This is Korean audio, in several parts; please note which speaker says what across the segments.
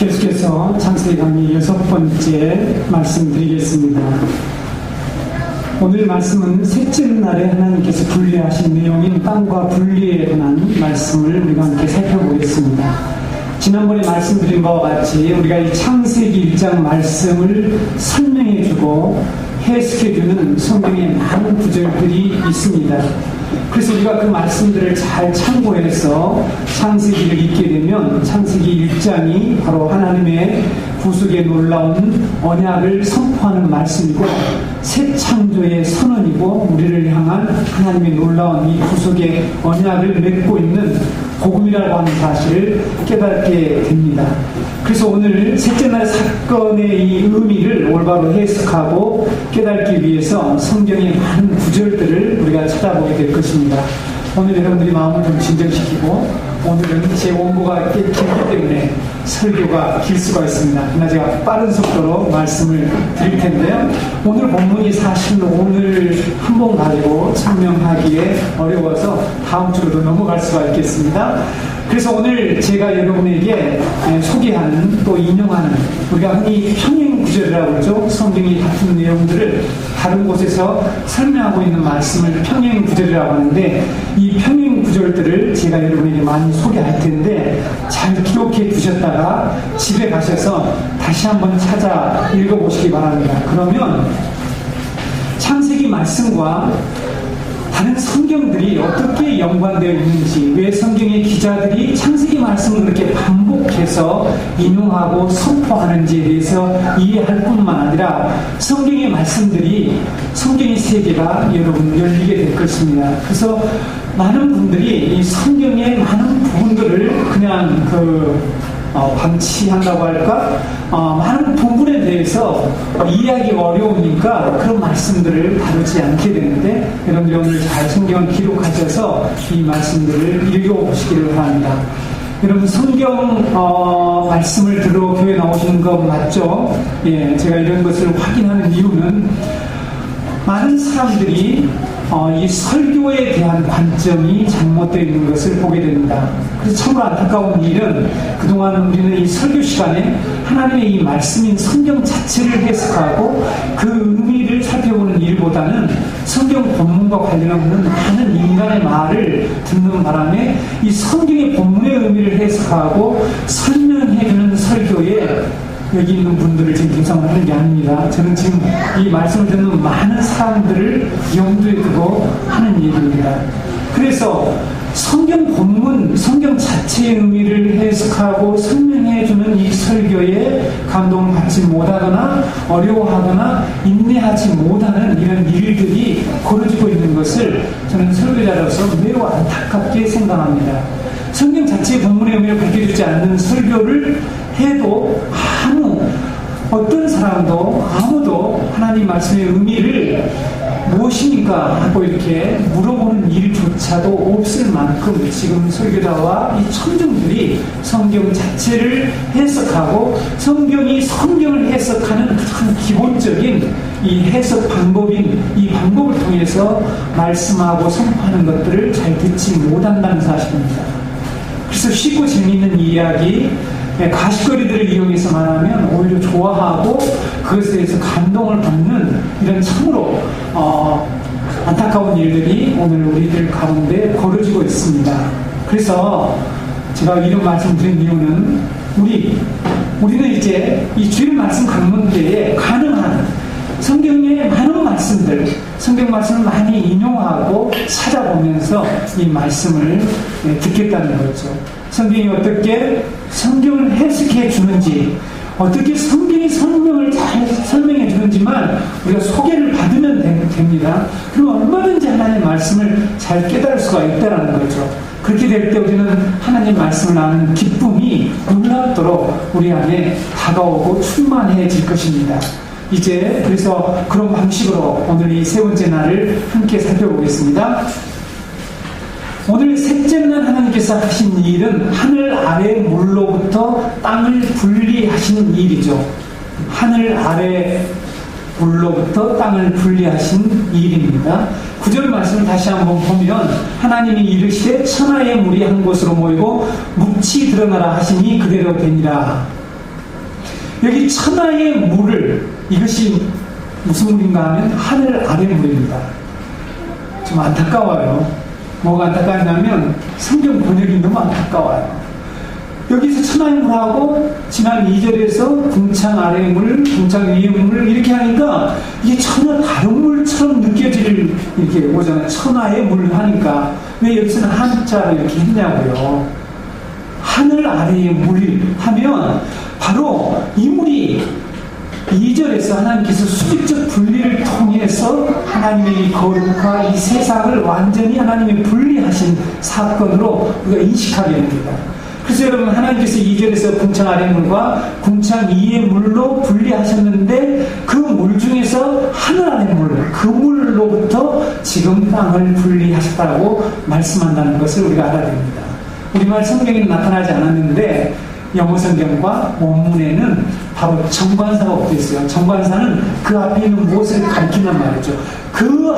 Speaker 1: 계속해서 창세기 강의 6번째 말씀 드리겠습니다. 오늘 말씀은 셋째 날에 하나님께서 분리하신 내용인 땅과 분리에 관한 말씀을 우리가 함께 살펴보겠습니다. 지난번에 말씀드린 바와 같이 우리가 이 창세기 1장 말씀을 설명해주고 해석해주는 성경의 많은 구절들이 있습니다. 그래서 우리가 그 말씀들을 잘 참고해서 창세기를 읽게 되면 창세기 1장이 바로 하나님의 구속의 놀라운 언약을 선포하는 말씀이고 새 창조의 선언이고 우리를 향한 하나님의 놀라운 이 구속의 언약을 맺고 있는 복음이라고 하는 사실을 깨닫게 됩니다. 그래서 오늘 셋째 날 사건의 이 의미를 올바로 해석하고 깨닫기 위해서 성경의 많은 구절들을 우리가 찾아보게 될 것입니다. 오늘 여러분들이 마음을 좀 진정시키고, 오늘은 제 원고가 꽤 길기 때문에 설교가 길 수가 있습니다. 그러나 제가 빠른 속도로 말씀을 드릴 텐데요. 오늘 본문이 사실 오늘 한 번 가지고 설명하기에 어려워서 다음 주로도 넘어갈 수가 있겠습니다. 그래서 오늘 제가 여러분에게 소개하는 또 인용하는, 우리가 흔히 평행 구절이라고 그러죠. 성경이 같은 내용들을 다른 곳에서 설명하고 있는 말씀을 평행 구절이라고 하는데, 이 평행 구절들을 제가 여러분에게 많이 소개할 텐데 잘 기록해 두셨다가 집에 가셔서 다시 한번 찾아 읽어보시기 바랍니다. 그러면 창세기 말씀과 다른 성경들이 어떻게 연관되어 있는지, 왜 성경의 기자들이 창세기 말씀을 그렇게 반복해서 인용하고 선포하는지에 대해서 이해할 뿐만 아니라 성경의 말씀들이, 성경의 세계가 여러분 열리게 될 것입니다. 그래서 많은 분들이 이 성경의 많은 부분들을 그냥 방치한다고 할까? 많은 부분에 대해서 이해하기가 어려우니까 그런 말씀들을 다루지 않게 되는데, 여러분들이 오늘 잘 성경을 기록하셔서 이 말씀들을 읽어보시기를 바랍니다. 여러분, 성경 말씀을 들어 교회 나오시는 거 맞죠? 예, 제가 이런 것을 확인하는 이유는 많은 사람들이 이 설교에 대한 관점이 잘못되어 있는 것을 보게 됩니다. 그래서 참으로 안타까운 일은 그동안 우리는 이 설교 시간에 하나님의 이 말씀인 성경 자체를 해석하고 그 의미를 살펴보는 일보다는 성경 본문과 관련 없는 많은 인간의 말을 듣는 바람에 이 성경의 본문의 의미를 해석하고 설명해주는 설교에 여기 있는 분들을 지금 대상을 하는 게 아닙니다. 저는 지금 이 말씀을 듣는 많은 사람들을 염두에 두고 하는 얘기입니다. 그래서 성경 본문, 성경 자체의 의미를 해석하고 설명해주는 이 설교에 감동을 받지 못하거나 어려워하거나 인내하지 못하는 이런 일들이 벌어지고 있는 것을 저는 설교자로서 매우 안타깝게 생각합니다. 성경 자체의 본문의 의미를 밝혀주지 않는 설교를 해도 어떤 사람도 아무도 하나님 말씀의 의미를 무엇입니까? 하고 이렇게 물어보는 일조차도 없을 만큼 지금 설교자와 이 청중들이 성경 자체를 해석하고 성경이 성경을 해석하는 가장 기본적인 이 해석 방법인 이 방법을 통해서 말씀하고 선포하는 것들을 잘 듣지 못한다는 사실입니다. 그래서 쉽고 재미있는 이야기, 가십거리들을 이용해서 말하면 오히려 좋아하고 그것에 대해서 감동을 받는 이런 참으로 안타까운 일들이 오늘 우리들 가운데 벌어지고 있습니다. 그래서 제가 이런 말씀 드린 이유는 우리는 이제 이 주일 말씀 강론대에 가능한 성경의 많은 말씀들, 성경 말씀을 많이 인용하고 찾아보면서 이 말씀을 듣겠다는 거죠. 성경이 어떻게 성경을 해석해 주는지, 어떻게 성경이 성경을 잘 설명해 주는지만 우리가 소개를 받으면 됩니다. 그럼 얼마든지 하나님의 말씀을 잘 깨달을 수가 있다는 거죠. 그렇게 될 때 우리는 하나님 말씀을 아는 기쁨이 놀랍도록 우리 안에 다가오고 충만해질 것입니다. 이제 그래서 그런 방식으로 오늘 이 세 번째 날을 함께 살펴보겠습니다. 오늘 셋째 날 하나님께서 하신 일은 하늘 아래 물로부터 땅을 분리하신 일이죠. 하늘 아래 물로부터 땅을 분리하신 일입니다. 9절 말씀을 다시 한번 보면 하나님이 이르시되 천하의 물이 한 곳으로 모이고 묵치 드러나라 하시니 그대로 되니라. 여기 천하의 물을, 이것이 무슨 물인가 하면 하늘 아래 물입니다. 좀 안타까워요. 뭐가 안타깝냐면 성경 번역이 너무 안타까워요. 여기서 천하의 물하고 지난 2절에서 궁창 아래의 물, 궁창 위의 물 이렇게 하니까 이게 전혀 다른 물처럼 느껴질, 이렇게 오잖아요. 천하의 물 하니까 왜 여기서는 한자로 이렇게 했냐고요. 하늘 아래의 물 하면 바로 이 물이 2절에서 하나님께서 수직적 분리를 통해서 하나님의 이 거룩과 이 세상을 완전히 하나님의 분리하신 사건으로 우리가 인식하게 됩니다. 그래서 여러분, 하나님께서 2절에서 궁창 아래 물과 궁창 위의 물로 분리하셨는데 그 물 중에서 하늘 아래 물, 그 물로부터 지금 땅을 분리하셨다고 말씀한다는 것을 우리가 알아야 됩니다. 우리말 성경에는 나타나지 않았는데 영어 성경과 원문에는 바로 정관사가 엎드려 있어요. 정관사는 그 앞에 있는 무엇을 가리킨단 말이죠. 그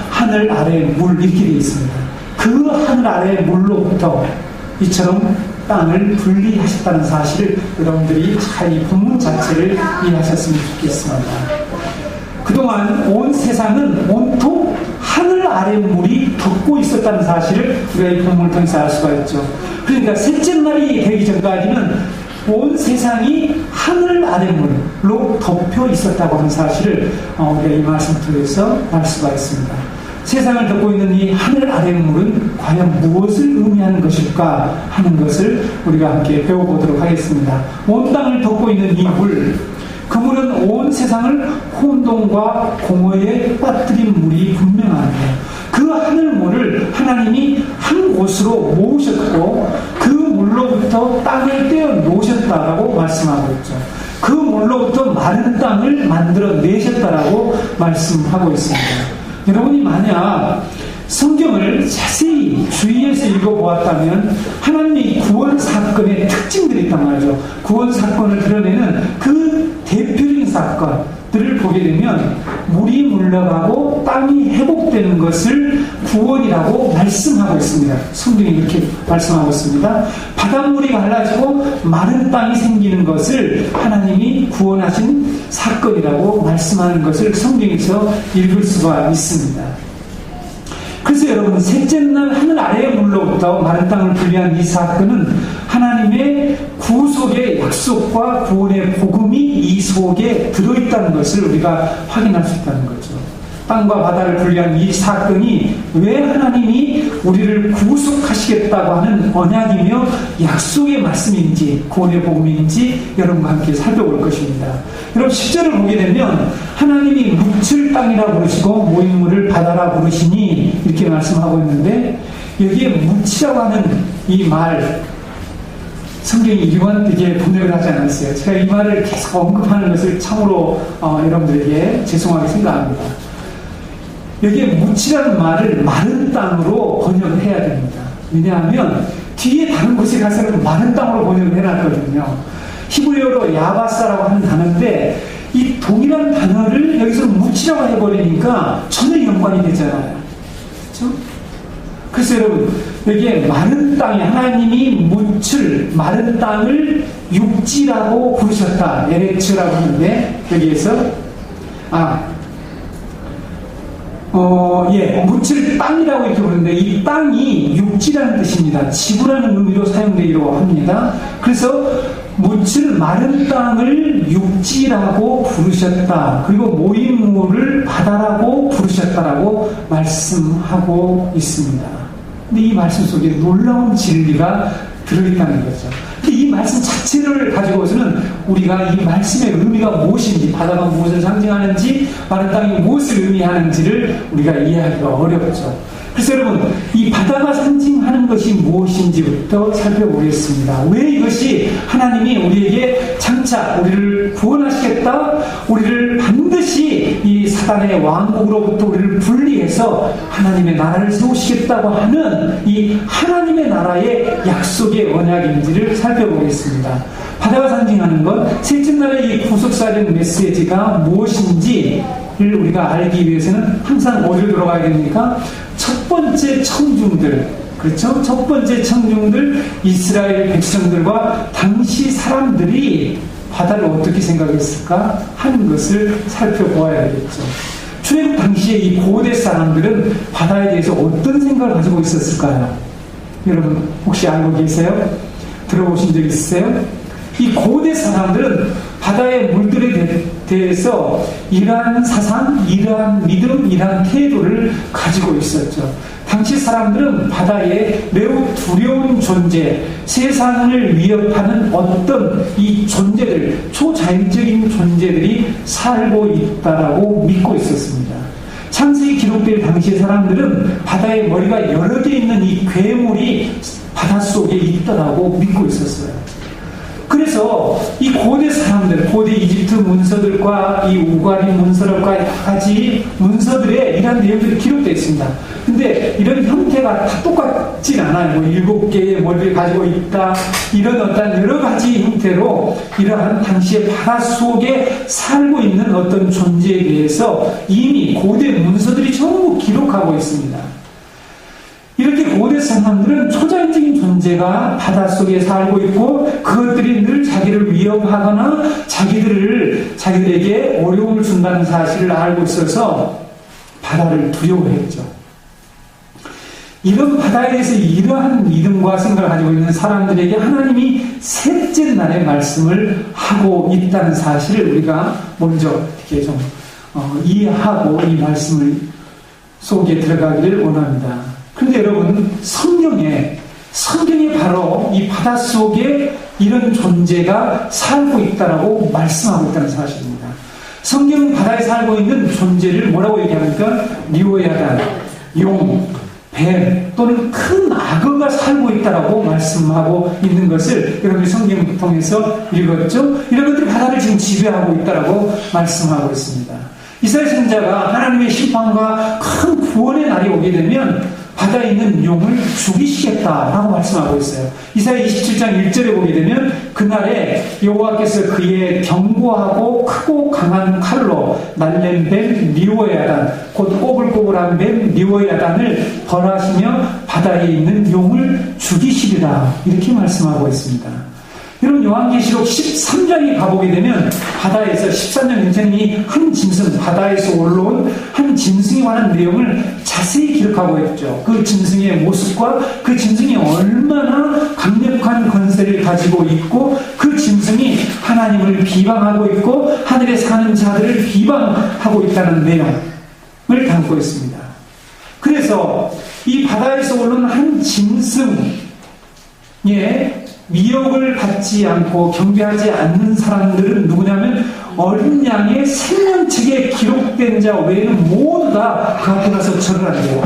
Speaker 1: 하늘 아래의 물, 이렇게 되어 있습니다. 그 하늘 아래의 물로부터 이처럼 땅을 분리하셨다는 사실을 여러분들이 잘 이 본문 자체를 이해하셨으면 좋겠습니다. 그동안 온 세상은 온통 하늘 아래 물이 덮고 있었다는 사실을 우리가 이 본문을 통해서 알 수가 있죠. 그러니까 셋째 날이 되기 전까지는 온 세상이 하늘 아래 물로 덮여 있었다고 하는 사실을 우리가 이 말씀 통해서 알 수가 있습니다. 세상을 덮고 있는 이 하늘 아래 물은 과연 무엇을 의미하는 것일까 하는 것을 우리가 함께 배워보도록 하겠습니다. 온 땅을 덮고 있는 이 물, 그 물은 온 세상을 혼돈과 공허에 빠뜨린 물이 분명한데요. 그 하늘물을 하나님이 한 곳으로 모으셨고 그 물로부터 땅을 떼어 놓으셨다라고 말씀하고 있죠. 그 물로부터 마른 땅을 만들어내셨다라고 말씀하고 있습니다. 여러분이 만약 성경을 자세히 주의해서 읽어보았다면 하나님의 구원 사건의 특징들이 있단 말이죠. 구원 사건을 드러내는 그 대표적인 사건들을 보게 되면 물이 물러가고 땅이 회복되는 것을 구원이라고 말씀하고 있습니다. 성경이 이렇게 말씀하고 있습니다. 바닷물이 갈라지고 마른 땅이 생기는 것을 하나님이 구원하신 사건이라고 말씀하는 것을 성경에서 읽을 수가 있습니다. 그래서 여러분, 셋째 날 하늘 아래의 물로부터 마른 땅을 분리한 이 사건은 하나님의 구속의 약속과 구원의 복음이 이 속에 들어있다는 것을 우리가 확인할 수 있다는 거죠. 땅과 바다를 분리한 이 사건이 왜 하나님이 우리를 구속하시겠다고 하는 언약이며 약속의 말씀인지 구원의 복음인지 여러분과 함께 살펴볼 것입니다. 여러분, 10절을 보게 되면 하나님이 묻힐 땅이라 부르시고 모임물을 바다라 부르시니 이렇게 말씀하고 있는데, 여기에 묻히라고 하는 이 말, 성경이 이wan 되게 번역을 하지 않았어요. 제가 이 말을 계속 언급하는 것을 참으로 여러분들에게 죄송하게 생각합니다. 여기에 묻히라는 말을 마른 땅으로 번역을 해야 됩니다. 왜냐하면 뒤에 다른 곳에 가서는 마른 땅으로 번역을 해놨거든요. 히브리어로 야바사라고 하는 단어인데 이 동일한 단어를 여기서 묻히라고 해버리니까 전혀 연관이 되잖아요. 그렇죠? 그래서 여러분, 여기에 마른 땅이, 하나님이 묻힐 마른 땅을 육지라고 부르셨다. 에레츠라고 하는데 여기에서 묻힐 땅이라고 이렇게 부르는데 이 땅이 육지라는 뜻입니다. 지구라는 의미로 사용되기로 합니다. 그래서 묻힐 마른 땅을 육지라고 부르셨다. 그리고 모임물을 바다라고 부르셨다라고 말씀하고 있습니다. 근데 이 말씀 속에 놀라운 진리가 들어있다는 거죠. 근데 이 말씀 자체를 가지고서는 우리가 이 말씀의 의미가 무엇인지, 바다가 무엇을 상징하는지, 마른 땅이 무엇을 의미하는지를 우리가 이해하기가 어렵죠. 그래서 여러분, 이 바다가 상징하는 것이 무엇인지부터 살펴보겠습니다. 왜 이것이 하나님이 우리에게 장차 우리를 구원하시겠다, 우리를 반드시 이 사단의 왕국으로부터 우리를 분리해서 하나님의 나라를 세우시겠다고 하는 이 하나님의 나라의 약속의 언약인지를 살펴보겠습니다. 바다가 상징하는 것, 셋째 날의 이 구속사적 메시지가 무엇인지를 우리가 알기 위해서는 항상 어디로 들어가야 됩니까? 첫 번째 청중들, 그렇죠? 첫 번째 청중들, 이스라엘 백성들과 당시 사람들이 바다를 어떻게 생각했을까 하는 것을 살펴보아야 되겠죠. 출애굽 당시에 이 고대 사람들은 바다에 대해서 어떤 생각을 가지고 있었을까요? 여러분 혹시 알고 계세요? 들어보신 적 있으세요? 이 고대 사람들은 바다의 물들에 대해서 이러한 사상, 이러한 믿음, 이러한 태도를 가지고 있었죠. 당시 사람들은 바다에 매우 두려운 존재, 세상을 위협하는 어떤 이 존재들, 초자연적인 존재들이 살고 있다라고 믿고 있었습니다. 창세기 기록될 당시 사람들은 바다에 머리가 여러 개 있는 이 괴물이 바닷속에 있다라고 믿고 있었어요. 그래서 이 고대 사람들, 고대 이집트 문서들과 이 우가리 문서들과 여러 가지 문서들에 이런 내용들이 기록되어 있습니다. 근데 이런 형태가 다 똑같진 않아요. 뭐 7개의 머리를 가지고 있다, 이런 어떤 여러 가지 형태로 이러한 당시에 바닷속에 살고 있는 어떤 존재에 대해서 이미 고대 문서들이 전부 기록하고 있습니다. 이렇게 고대 사람들은 초자연적인 존재가 바닷속에 살고 있고 그것들이 늘 자기를 위협하거나 자기들에게 어려움을 준다는 사실을 알고 있어서 바다를 두려워했죠. 이런 바다에 대해서 이러한 믿음과 생각을 가지고 있는 사람들에게 하나님이 셋째 날의 말씀을 하고 있다는 사실을 우리가 먼저 이렇게 좀 이해하고 이 말씀을 속에 들어가기를 원합니다. 그런데 여러분, 성경에 바로 이 바닷속에 이런 존재가 살고 있다라고 말씀하고 있다는 사실입니다. 성경은 바다에 살고 있는 존재를 뭐라고 얘기합니까? 리오야단, 용, 뱀 또는 큰 악어가 살고 있다라고 말씀하고 있는 것을 여러분이 성경을 통해서 읽었죠? 이런 것들이 바다를 지금 지배하고 있다라고 말씀하고 있습니다. 이스라엘 선지자가 하나님의 심판과 큰 구원의 날이 오게 되면 바다에 있는 용을 죽이시겠다라고 말씀하고 있어요. 이사야 27장 1절에 보게 되면 그날에 여호와께서 그의 견고하고 크고 강한 칼로 날랜 뱀 리오야단, 곧 꼬불꼬불한 뱀 리오야단을 벌하시며 바다에 있는 용을 죽이시리라, 이렇게 말씀하고 있습니다. 여러분, 요한계시록 13장에 가보게 되면 바다에서 13장 굉장히 한 짐승, 바다에서 올라온 한 짐승에 관한 내용을 자세히 기록하고 있죠. 그 짐승의 모습과 그 짐승이 얼마나 강력한 권세를 가지고 있고 그 짐승이 하나님을 비방하고 있고 하늘에 사는 자들을 비방하고 있다는 내용을 담고 있습니다. 그래서 이 바다에서 올라온 한 짐승의 미혹을 받지 않고 경배하지 않는 사람들은 누구냐면 어린 양의 생명책에 기록된 자 외에는 모두 다 그 앞에 가서 절을 한대요.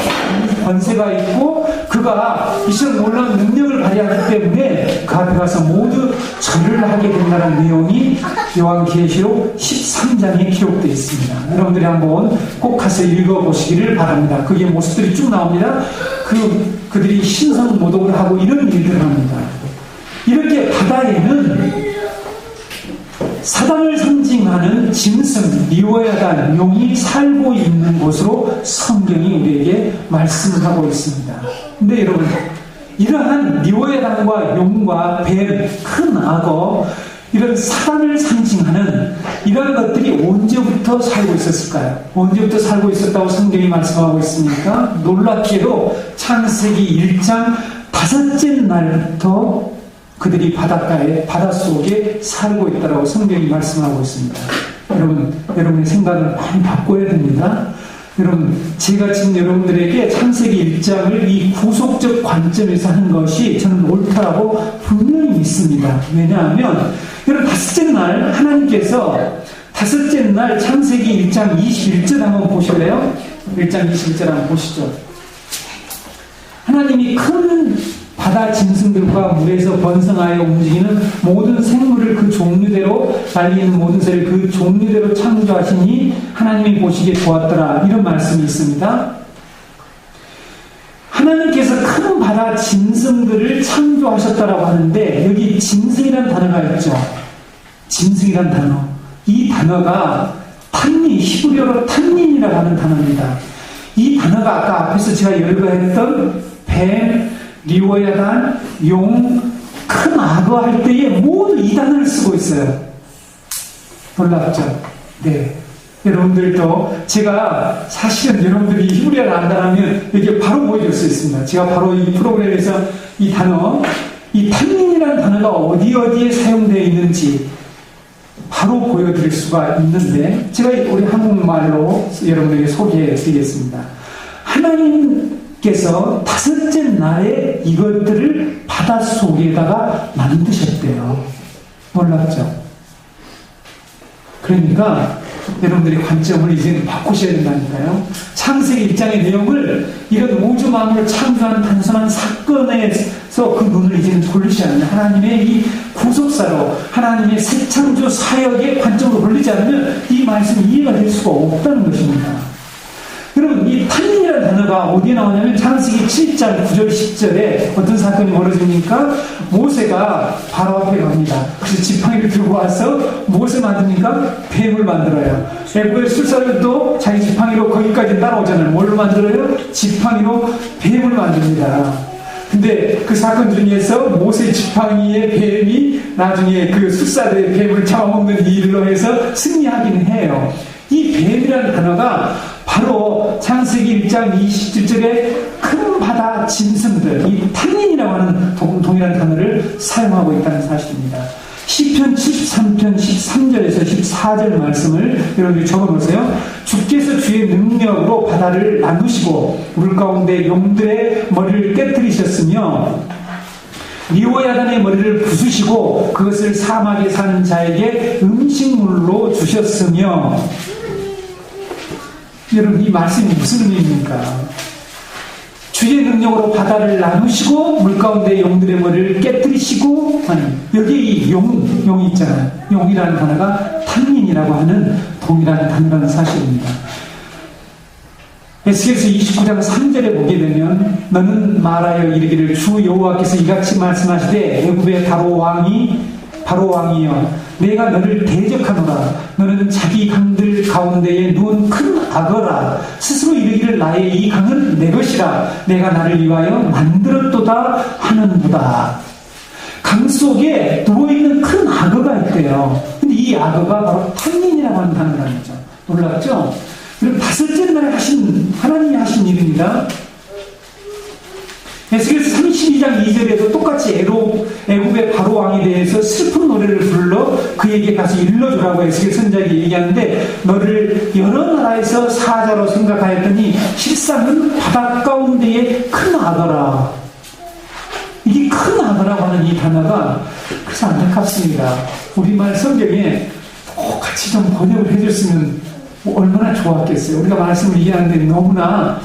Speaker 1: 권세가 있고 그가 이처럼 놀라운 능력을 발휘하기 때문에 그 앞에 가서 모두 절을 하게 된다는 내용이 요한계시록 13장에 기록되어 있습니다. 여러분들이 한번 꼭 가서 읽어보시기를 바랍니다. 그게 모습들이 쭉 나옵니다. 그들이 신성 모독을 하고 이런 일들을 합니다. 이렇게 바다에는 사단을 상징하는 짐승, 리오야단, 용이 살고 있는 곳으로 성경이 우리에게 말씀하고 있습니다. 근데 여러분, 이러한 리오야단과 용과 뱀, 큰 악어, 이런 사단을 상징하는 이런 것들이 언제부터 살고 있었을까요? 언제부터 살고 있었다고 성경이 말씀하고 있습니까? 놀랍게도 창세기 1장 5째 날부터 그들이 바닷속에 살고 있다라고 성경이 말씀하고 있습니다. 여러분의 생각을 많이 바꿔야 됩니다. 여러분, 제가 지금 여러분들에게 창세기 1장을 이 구속적 관점에서 하는 것이 저는 옳다라고 분명히 믿습니다. 왜냐하면 여러분, 다섯째 날 창세기 1장 21절 한번 보실래요? 1장 21절 한번 보시죠. 하나님이 큰 바다 짐승들과 물에서 번성하여 움직이는 모든 생물을 그 종류대로 달리는 모든 새를 그 종류대로 창조하시니 하나님이 보시기에 좋았더라, 이런 말씀이 있습니다. 하나님께서 큰 바다 짐승들을 창조하셨다라고 하는데 여기 짐승이란 단어가 있죠. 짐승이란 단어, 이 단어가 탄닌, 히브리어로 탄닌이라고 하는 단어입니다. 이 단어가 아까 앞에서 제가 열거했던 뱀, 리오야단, 용, 큰 악어 할 때에 모두 이 단어를 쓰고 있어요. 놀랍죠? 네. 여러분들도 제가 사실은 여러분들이 히브리어를 안다라면 이게 바로 보여줄 수 있습니다. 제가 바로 이 프로그램에서 이 단어, 이 탄민이라는 단어가 어디에 사용되어 있는지 바로 보여드릴 수가 있는데 제가 우리 한국말로 여러분에게 소개해 드리겠습니다. 하나님께서 다섯째 날에 이것들을 바닷속에다가 만드셨대요. 놀랍죠? 그러니까 여러분들이 관점을 이제 바꾸셔야 된다니까요. 창세기 1장의 내용을 이런 우주 만물을 창조하는 단순한 사건에서 그 눈을 이제는 돌리셔야 합니다. 하나님의 이 구속사로 하나님의 새 창조 사역의 관점으로 돌리지 않으면 이 말씀이 이해가 될 수가 없다는 것입니다. 여러분, 이 탄민이라는 단어가 어디에 나오냐면 창세기 7장 9절 10절에 어떤 사건이 벌어집니까? 모세가 바로 앞에 갑니다. 그래서 지팡이를 들고 와서 무엇을 만듭니까? 뱀을 만들어요. 애굽의 술사들도 자기 지팡이로 거기까지 따라오잖아요. 뭘로 만들어요? 지팡이로 뱀을 만듭니다. 근데 그 사건 중에서 모세 지팡이의 뱀이 나중에 그 술사들의 뱀을 잡아먹는 일로 해서 승리하기는 해요. 이 뱀이라는 단어가 바로 창세기 1장 27절에 큰 바다 짐승들, 이 탄닌이라고 하는 동일한 단어를 사용하고 있다는 사실입니다. 시편 73편 13절에서 14절 말씀을 여러분들이 적어놓으세요. 주께서 주의 능력으로 바다를 나누시고 물 가운데 용들의 머리를 깨뜨리셨으며 리오야단의 머리를 부수시고 그것을 사막에 사는 자에게 음식물로 주셨으며. 여러분, 이 말씀이 무슨 의미입니까? 주의 능력으로 바다를 나누시고 물 가운데 용들의 머리를 깨뜨리시고 하는, 여기에 이 용이 있잖아요. 용이라는 단어가 탄민이라고 하는 동일한 단어라는 사실입니다. 에스겔서 29장 3절에 보게 되면 너는 말하여 이르기를 주 여호와께서 이같이 말씀하시되 애굽의 바로 왕이여 내가 너를 대적하노라. 너는 자기 강들 가운데에 누운 큰 악어라. 스스로 이르기를 나의 이 강은 내 것이라. 내가 나를 위하여 만들었도다 하는도다. 강 속에 누워있는 큰 악어가 있대요. 근데 이 악어가 바로 탄민이라고 하는 단어라는 거죠. 놀랍죠? 그럼 다섯째 날에 하나님이 하신 일입니다. 에스겔서 32장 2절에도 똑같이 애굽의 바로 왕에 대해서 슬픈 노래를 불러 그에게 가서 일러주라고 에스겔 선지자에게 얘기하는데 너를 여러 나라에서 사자로 생각하였더니 실상은 바다 가운데에 큰 악어라. 이게 큰 악어라고 하는 이 단어가 그래서 안타깝습니다. 우리말 성경에 같이 좀 번역을 해줬으면 얼마나 좋았겠어요. 우리가 말씀을 이해하는데 너무나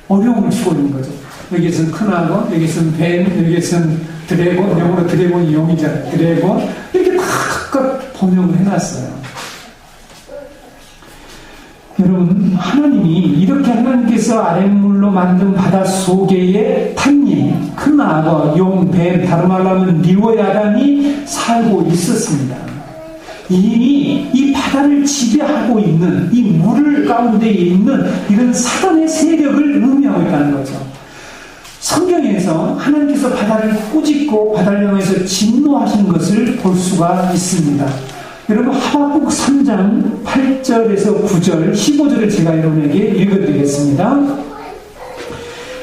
Speaker 1: 어려움을 주고 있는 거죠. 여기에서는 큰 악어, 여기에서는 뱀, 여기에서는 드래곤, 영어로 드래곤이 용이잖아요. 드래곤, 이렇게 다 각각 번역을 해놨어요. 여러분, 하나님이 이렇게 하나님께서 아랫물로 만든 바다 속에의 탄닌, 큰 악어, 용, 뱀, 다른 말로 하면 리오야단이 살고 있었습니다. 이미 이 바다를 지배하고 있는, 이 물 가운데에 있는 이런 사단의 세력을 의미하고 있다는 거죠. 성경에서 하나님께서 바다를 꾸짖고 바다를 향해서 진노하신 것을 볼 수가 있습니다. 여러분, 하박국 3장 8절에서 9절 15절을 제가 여러분에게 읽어드리겠습니다.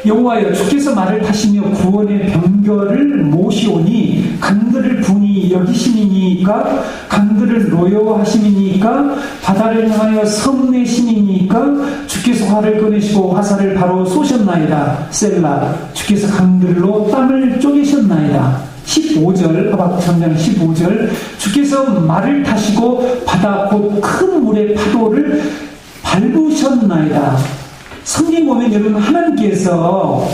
Speaker 1: 여호와여 주께서 말을 타시며 구원의 병거를 모시오니 강들을 분이 여기심이니까 강들을 노여하심이니까 바다를 향하여 섭내심이니까 주께서 활을 꺼내시고 화살을 바로 쏘셨나이다. 셀라 주께서 강들로 땅을 쪼개셨나이다. 15절 하박국 3장 15절 주께서 말을 타시고 바다 곧 큰 물의 파도를 밟으셨나이다. 성경 보면 여러분 하나님께서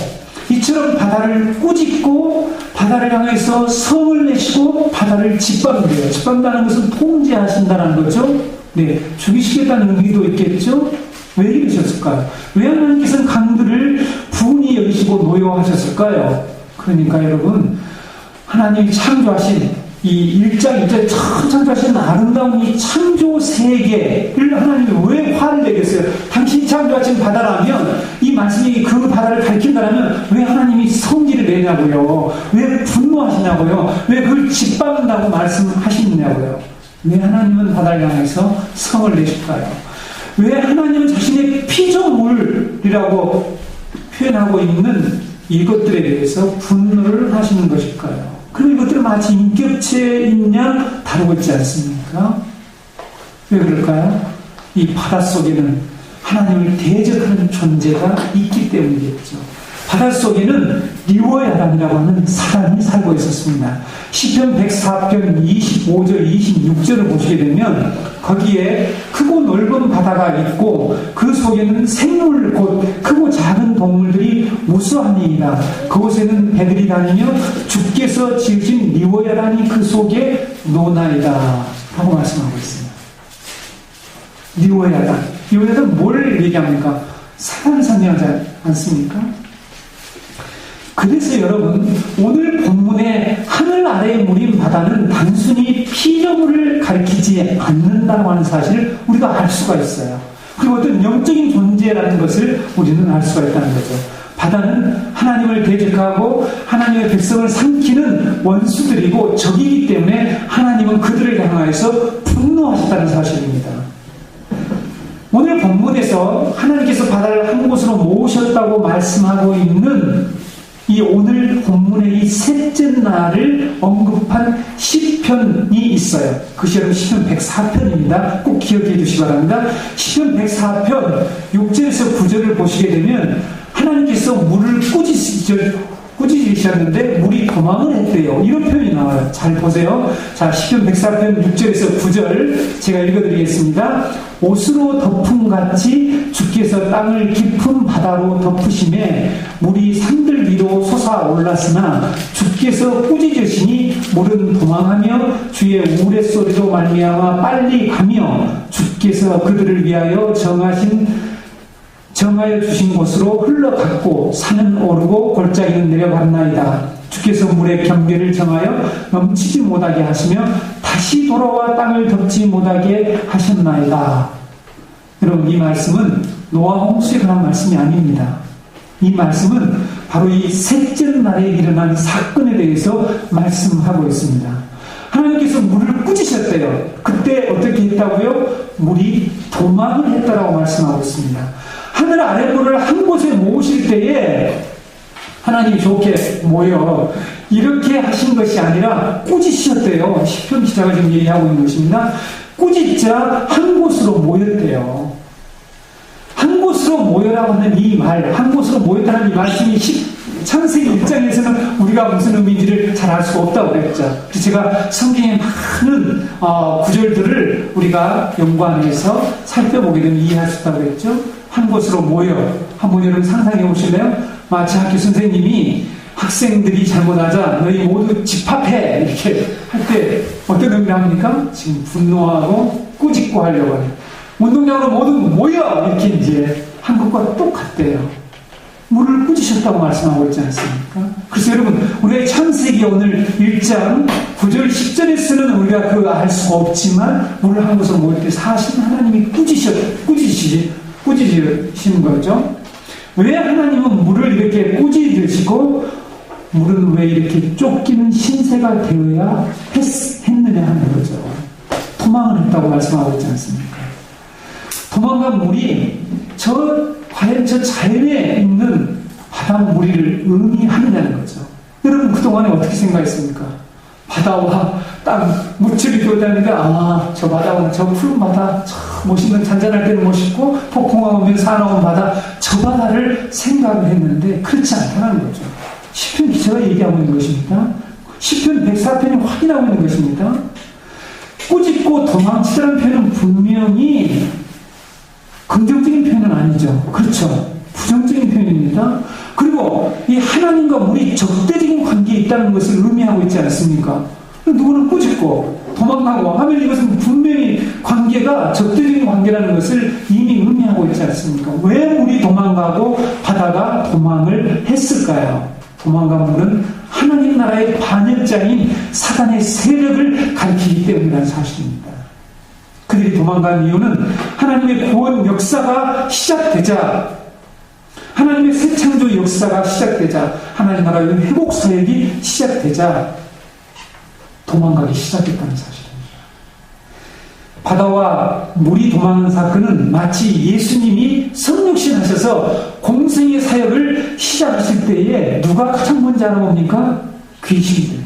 Speaker 1: 이처럼 바다를 꾸짖고 바다를 향해서 성을 내시고 바다를 짓밟는데요. 짓밟는다는 것은 통제하신다는 거죠. 네, 죽이시겠다는 의미도 있겠죠. 왜 이러셨을까요? 왜 하나님께서는 강들을 분이 여기시고 노여하셨을까요? 그러니까 여러분 하나님이 창조하신 이 1장 2절 처음 창조하신 아름다운 이 창조 세계를 하나님이 왜 화를 내겠어요? 당신이 창조하신 바다라면 이 말씀이 그 바다를 가리킨다면 왜 하나님이 성질을 내냐고요? 왜 분노하시냐고요? 왜 그걸 짓밟는다고 말씀하시냐고요? 왜 하나님은 바다를 향해서 성을 내실까요? 왜 하나님은 자신의 피조물이라고 표현하고 있는 이것들에 대해서 분노를 하시는 것일까요? 그럼 이것들은 마치 인격체인 양 다루고 있지 않습니까? 왜 그럴까요? 이 바닷속에는 하나님을 대적하는 존재가 있기 때문이겠죠. 바닷속에는 리워야단이라고 하는 사람이 살고 있었습니다. 시편 104편 25절 26절을 보시게 되면 거기에 크고 넓은 바다가 있고 그 속에는 생물 곧 크고 작은 동물들이 무수하니이다. 그곳에는 배들이 다니며 주께서 지으신 리워야단이 그 속에 노나이다 라고 말씀하고 있습니다. 리워야단 뭘 얘기합니까? 사람을 상징하지 않습니까? 그래서 여러분, 오늘 본문의 하늘 아래에 물인 바다는 단순히 피조물을 가리키지 않는다고 하는 사실을 우리가 알 수가 있어요. 그리고 어떤 영적인 존재라는 것을 우리는 알 수가 있다는 거죠. 바다는 하나님을 대적하고 하나님의 백성을 삼키는 원수들이고 적이기 때문에 하나님은 그들을 향하여서 분노하셨다는 사실입니다. 오늘 본문에서 하나님께서 바다를 한 곳으로 모으셨다고 말씀하고 있는 이 오늘 본문의 이 셋째 날을 언급한 시편이 있어요. 그 시편은 104편입니다. 꼭 기억해 주시기 바랍니다. 시편 104편 6절에서 9절을 보시게 되면 하나님께서 물을 꾸짖으셨는데 물이 도망을 했대요. 이런 표현이 나와요. 잘 보세요. 자, 시편 104편 6절에서 9절 제가 읽어드리겠습니다. 옷으로 덮음같이 주께서 땅을 깊은 바다로 덮으심에 물이 산들 위로 솟아올랐으나 주께서 꾸짖으시니 물은 도망하며 주의 우레소리로 말미암아 빨리 가며 주께서 그들을 위하여 정하여 주신 곳으로 흘러갔고 산은 오르고 골짜기는 내려갔나이다. 주께서 물의 경계를 정하여 넘치지 못하게 하시며 다시 돌아와 땅을 덮지 못하게 하셨나이다. 여러분, 이 말씀은 노아 홍수에 관한 말씀이 아닙니다. 이 말씀은 바로 이 셋째 날에 일어난 사건에 대해서 말씀하고 있습니다. 하나님께서 물을 꾸짖으셨대요. 그때 어떻게 했다고요? 물이 도망을 했다라고 말씀하고 있습니다. 하늘 아래 물을 한 곳에 모으실 때에 하나님이 좋게 모여 이렇게 하신 것이 아니라 꾸짖으셨대요. 시편 기자가 지금 얘기하고 있는 것입니다. 꾸짖자 한 곳으로 모였대요. 한 곳으로 모여라고 하는 이 말, 한 곳으로 모였다는 이 말씀이 창세기 1장에서는 우리가 무슨 의미인지를 잘 알 수가 없다고 그랬죠. 그래서 제가 성경의 많은 구절들을 우리가 연구하면서 살펴보게 되면 이해할 수 있다고 그랬죠. 한 곳으로 모여. 한번 여러분 상상해 보실래요? 마치 학교 선생님이 학생들이 잘못하자 너희 모두 집합해 이렇게 할 때 어떤 의미를 합니까? 지금 분노하고 꾸짖고 하려고 해요. 운동장으로 모두 모여 이렇게 이제 한 것과 똑같대요. 물을 꾸짖으셨다고 말씀하고 있지 않습니까? 그래서 여러분, 우리의 창세기 오늘 1장 9절 10절에서는 우리가 그거 알 수가 없지만 물을 한 곳으로 모일 때 사실 하나님이 꾸짖으시는 거죠. 왜 하나님은 물을 이렇게 꾸짖으시고 물은 왜 이렇게 쫓기는 신세가 되어야 했느냐 하는 거죠. 도망을 했다고 말씀하고 있지 않습니까? 도망간 물이 과연 저 자연에 있는 바닷물을 의미하느냐는 거죠. 여러분 그동안에 어떻게 생각했습니까? 바다와 땅, 무척이 돌다니까 저 바다와 저 푸른 바다, 저 멋있는 잔잔할 때는 멋있고 폭풍과 오면 사나운 바다, 저 바다를 생각을 했는데 그렇지 않다는 거죠. 시편 기자가 얘기하고 있는 것입니다. 시편 104편이 확인하고 있는 것입니다. 꾸짖고 도망치라는 표현은 분명히 긍정적인 표현은 아니죠. 그렇죠. 부정적인 표현입니다. 그리고 이 하나님과 물이 적대적인 관계에 있다는 것을 의미하고 있지 않습니까? 누구는 꾸짖고 도망가고 하면 이것은 분명히 관계가 적대적인 관계라는 것을 이미 의미하고 있지 않습니까? 왜 물이 도망가고 바다가 도망을 했을까요? 도망간 물은 하나님 나라의 반역자인 사단의 세력을 가리키기 때문이라는 사실입니다. 그들이 도망간 이유는 하나님의 구원 역사가 시작되자, 하나님의 새 창조 역사가 시작되자, 하나님 나라의 회복 사역이 시작되자 도망가기 시작했다는 사실입니다. 바다와 물이 도망하는 사건은 마치 예수님이 성육신하셔서 공생의 사역을 시작하실 때에 누가 가장 먼저 알아봅니까? 귀신들.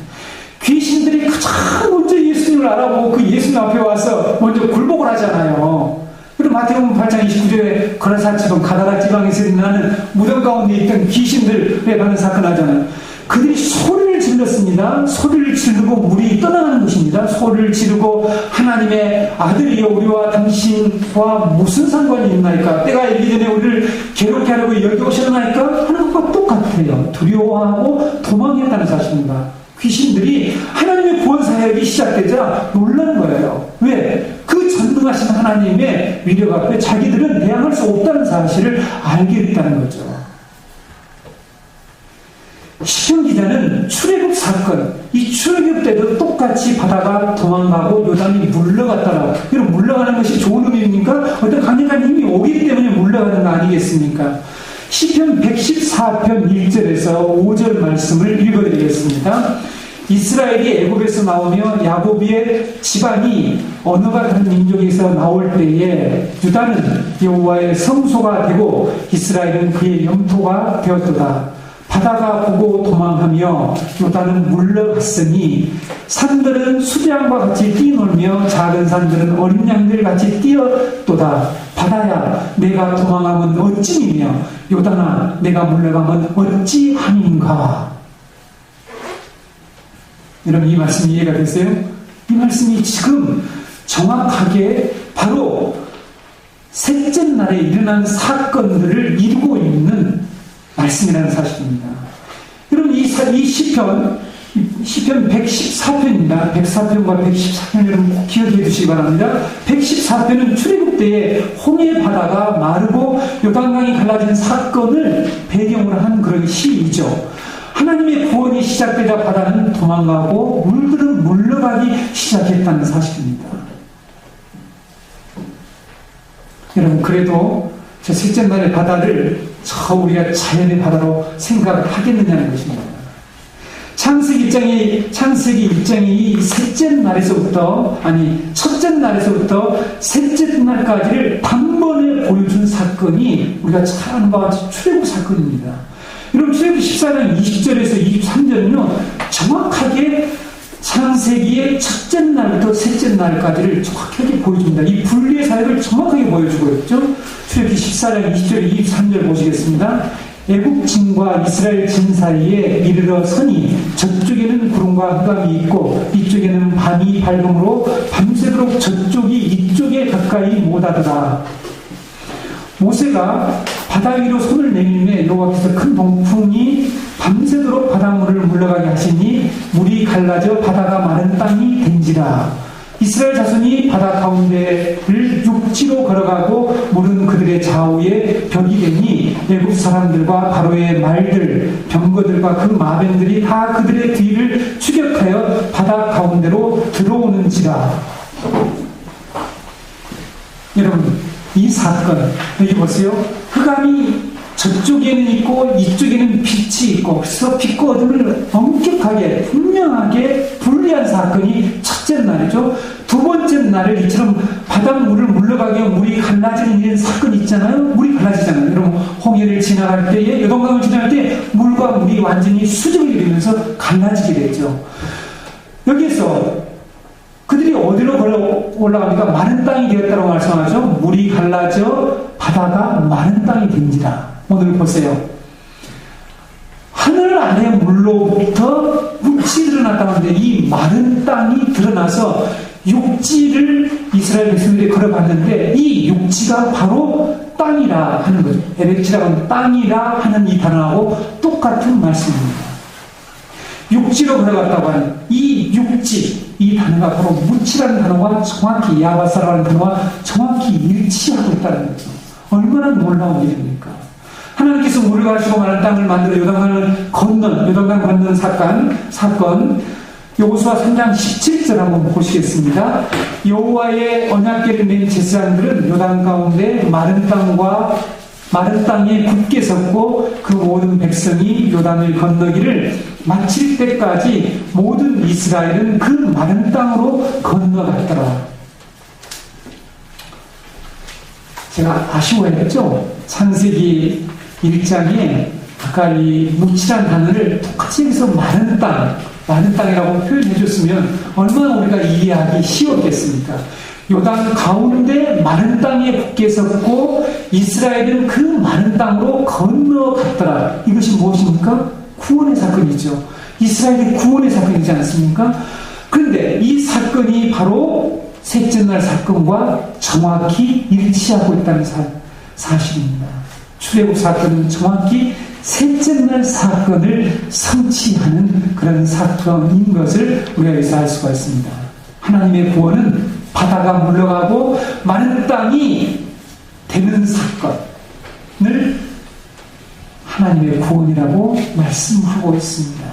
Speaker 1: 귀신들이 가장 먼저 예수님을 알아보고 그 예수님 앞에 와서 먼저 굴복을 하잖아요. 그리고 마태복음 8장 29절에 거라사 지방, 가다라 지방에서 일어나는 무덤 가운데 있던 귀신들에 관한 사건 하잖아요. 그들이 소리를 질렀습니다. 소리를 지르고 물이 떠나가는 것입니다. 소리를 지르고 하나님의 아들이여 우리와 당신과 무슨 상관이 있나이까? 때가 이르기 전에 우리를 괴롭게 하려고 여기 오셨나이까? 하는 것과 똑같아요. 두려워하고 도망했다는 사실입니다. 귀신들이 하나님의 구원 사역이 시작되자 놀란 거예요. 왜? 그 전능하신 하나님의 위력 앞에 자기들은 대항할 수 없다는 사실을 알게 됐다는 거죠. 시편 기자는 출애굽 사건, 이 출애굽 때도 똑같이 바다가 도망가고 요단이 물러갔다라고. 그럼 물러가는 것이 좋은 의미입니까? 어떤 강력한 힘이 오기 때문에 물러가는 거 아니겠습니까? 시편 114편 1절에서 5절 말씀을 읽어드리겠습니다. 이스라엘이 애굽에서 나오며 야곱의 집안이 언어가 다른 민족에서 나올 때에 유다는 여호와의 성소가 되고 이스라엘은 그의 영토가 되었도다. 바다가 보고 도망하며 요단은 물러갔으니 산들은 수량과 같이 뛰놀며 작은 산들은 어린 양들 같이 뛰었도다. 바다야 내가 도망하면 어찌미며 요단아 내가 물러가면 어찌함인가. 여러분 이 말씀 이해가 되세요? 이 말씀이 지금 정확하게 바로 셋째 날에 일어난 사건들을 이루고 있는 말씀이라는 사실입니다. 여러분 이 시편 114편입니다. 104편과 114편 여러분 꼭 기억해 두시기 바랍니다. 114편은 출애굽 때에 홍해 바다가 마르고 요단강이 갈라진 사건을 배경으로 한 그런 시이죠. 하나님의 구원이 시작되자 바다는 도망가고 물들은 물러가기 시작했다는 사실입니다. 여러분 그래도 저 셋째 날의 바다를 저 우리가 자연의 바다로 생각을 하겠느냐는 것입니다. 창세기 입장이 셋째 날에서부터 첫째 날에서부터 셋째 날까지를 단번에 보여준 사건이 우리가 잘 아는 바와 같이 출애굽 사건입니다. 여러분 출애굽 14장 20절에서 23절은요 정확하게 창세기의 첫째 날부터 셋째 날까지를 정확하게 보여줍니다. 이 분리의 사역을 정확하게 보여주고 있죠. 출애굽기 14장 20절 23절 보시겠습니다. 애굽 진과 이스라엘 진 사이에 이르러 서니 저쪽에는 구름과 흑암이 있고 이쪽에는 밤이 밝음으로 밤새도록 저쪽이 이쪽에 가까이 못하더라. 모세가 바다 위로 손을 내밀매 여호와께서 큰 동풍이 밤새도록 바닷물을 물러가게 하시니 물이 갈라져 바다가 마른 땅이 된지라. 이스라엘 자손이 바다 가운데를 육지로 걸어가고 물은 그들의 좌우에 벽이 되니 애굽 사람들과 바로의 말들 병거들과 그 마병들이 다 그들의 뒤를 추격하여 바다 가운데로 들어오는지라. 여러분 이 사건 여기 보세요. 흑암이 저쪽에는 있고 이쪽에는 빛이 있고 그래서 빛과 어둠을 엄격하게 분명하게 분리한 사건이 첫째 날이죠. 두 번째 날에 이처럼 바닷물을 물러가게 하고 물이 갈라지는 이런 사건이 있잖아요. 물이 갈라지잖아요. 여러분 홍해를 지나갈 때에 요단강을 지나갈 때 물과 물이 완전히 수정이 되면서 갈라지게 되죠. 여기에서 그들이 어디로 올라가니까 마른 땅이 되었다고 말씀하죠. 물이 갈라져 바다가 마른 땅이 된지라. 오늘 보세요. 하늘 아래 물로부터 육지 드러났다고 하는데 이 마른 땅이 드러나서 육지를 이스라엘 백성들이 걸어봤는데 이 육지가 바로 땅이라 하는 거죠. 에렉지라고 하는 땅이라 하는 이 단어하고 똑같은 말씀입니다. 육지로 걸어갔다고 하는 이 육지, 이 단어가 바로 무치라는 단어와 정확히 야바사라는 단어와 정확히 일치하고 있다는 거죠. 얼마나 놀라운 일입니까? 하나님께서 물을 가시고 마른 땅을 만들어 요단강 건넌 사건 여호수아 3장 17절 한번 보시겠습니다. 여호와의 언약궤를 맨 제사장들은 요단 가운데 마른 땅에 굳게 섰고 그 모든 백성이 요단을 건너기를 마칠 때까지 모든 이스라엘은 그 마른 땅으로 건너갔더라. 제가 아쉬워했죠. 창세기 1장에 아까 이 묵치란 단어를 똑같이 해서 마른 땅이라고 표현해 줬으면 얼마나 우리가 이해하기 쉬웠겠습니까? 요단 가운데 마른 땅에 붙게 섰고 이스라엘은 그 마른 땅으로 건너갔더라. 이것이 무엇입니까? 구원의 사건이죠. 이스라엘의 구원의 사건이지 않습니까? 그런데 이 사건이 바로 셋째 날 사건과 정확히 일치하고 있다는 사실입니다. 출애굽 사건은 정확히 셋째 날 사건을 성취하는 그런 사건인 것을 우리가 여기서 알 수가 있습니다. 하나님의 구원은 바다가 물러가고 마른 땅이 되는 사건을 하나님의 구원이라고 말씀하고 있습니다.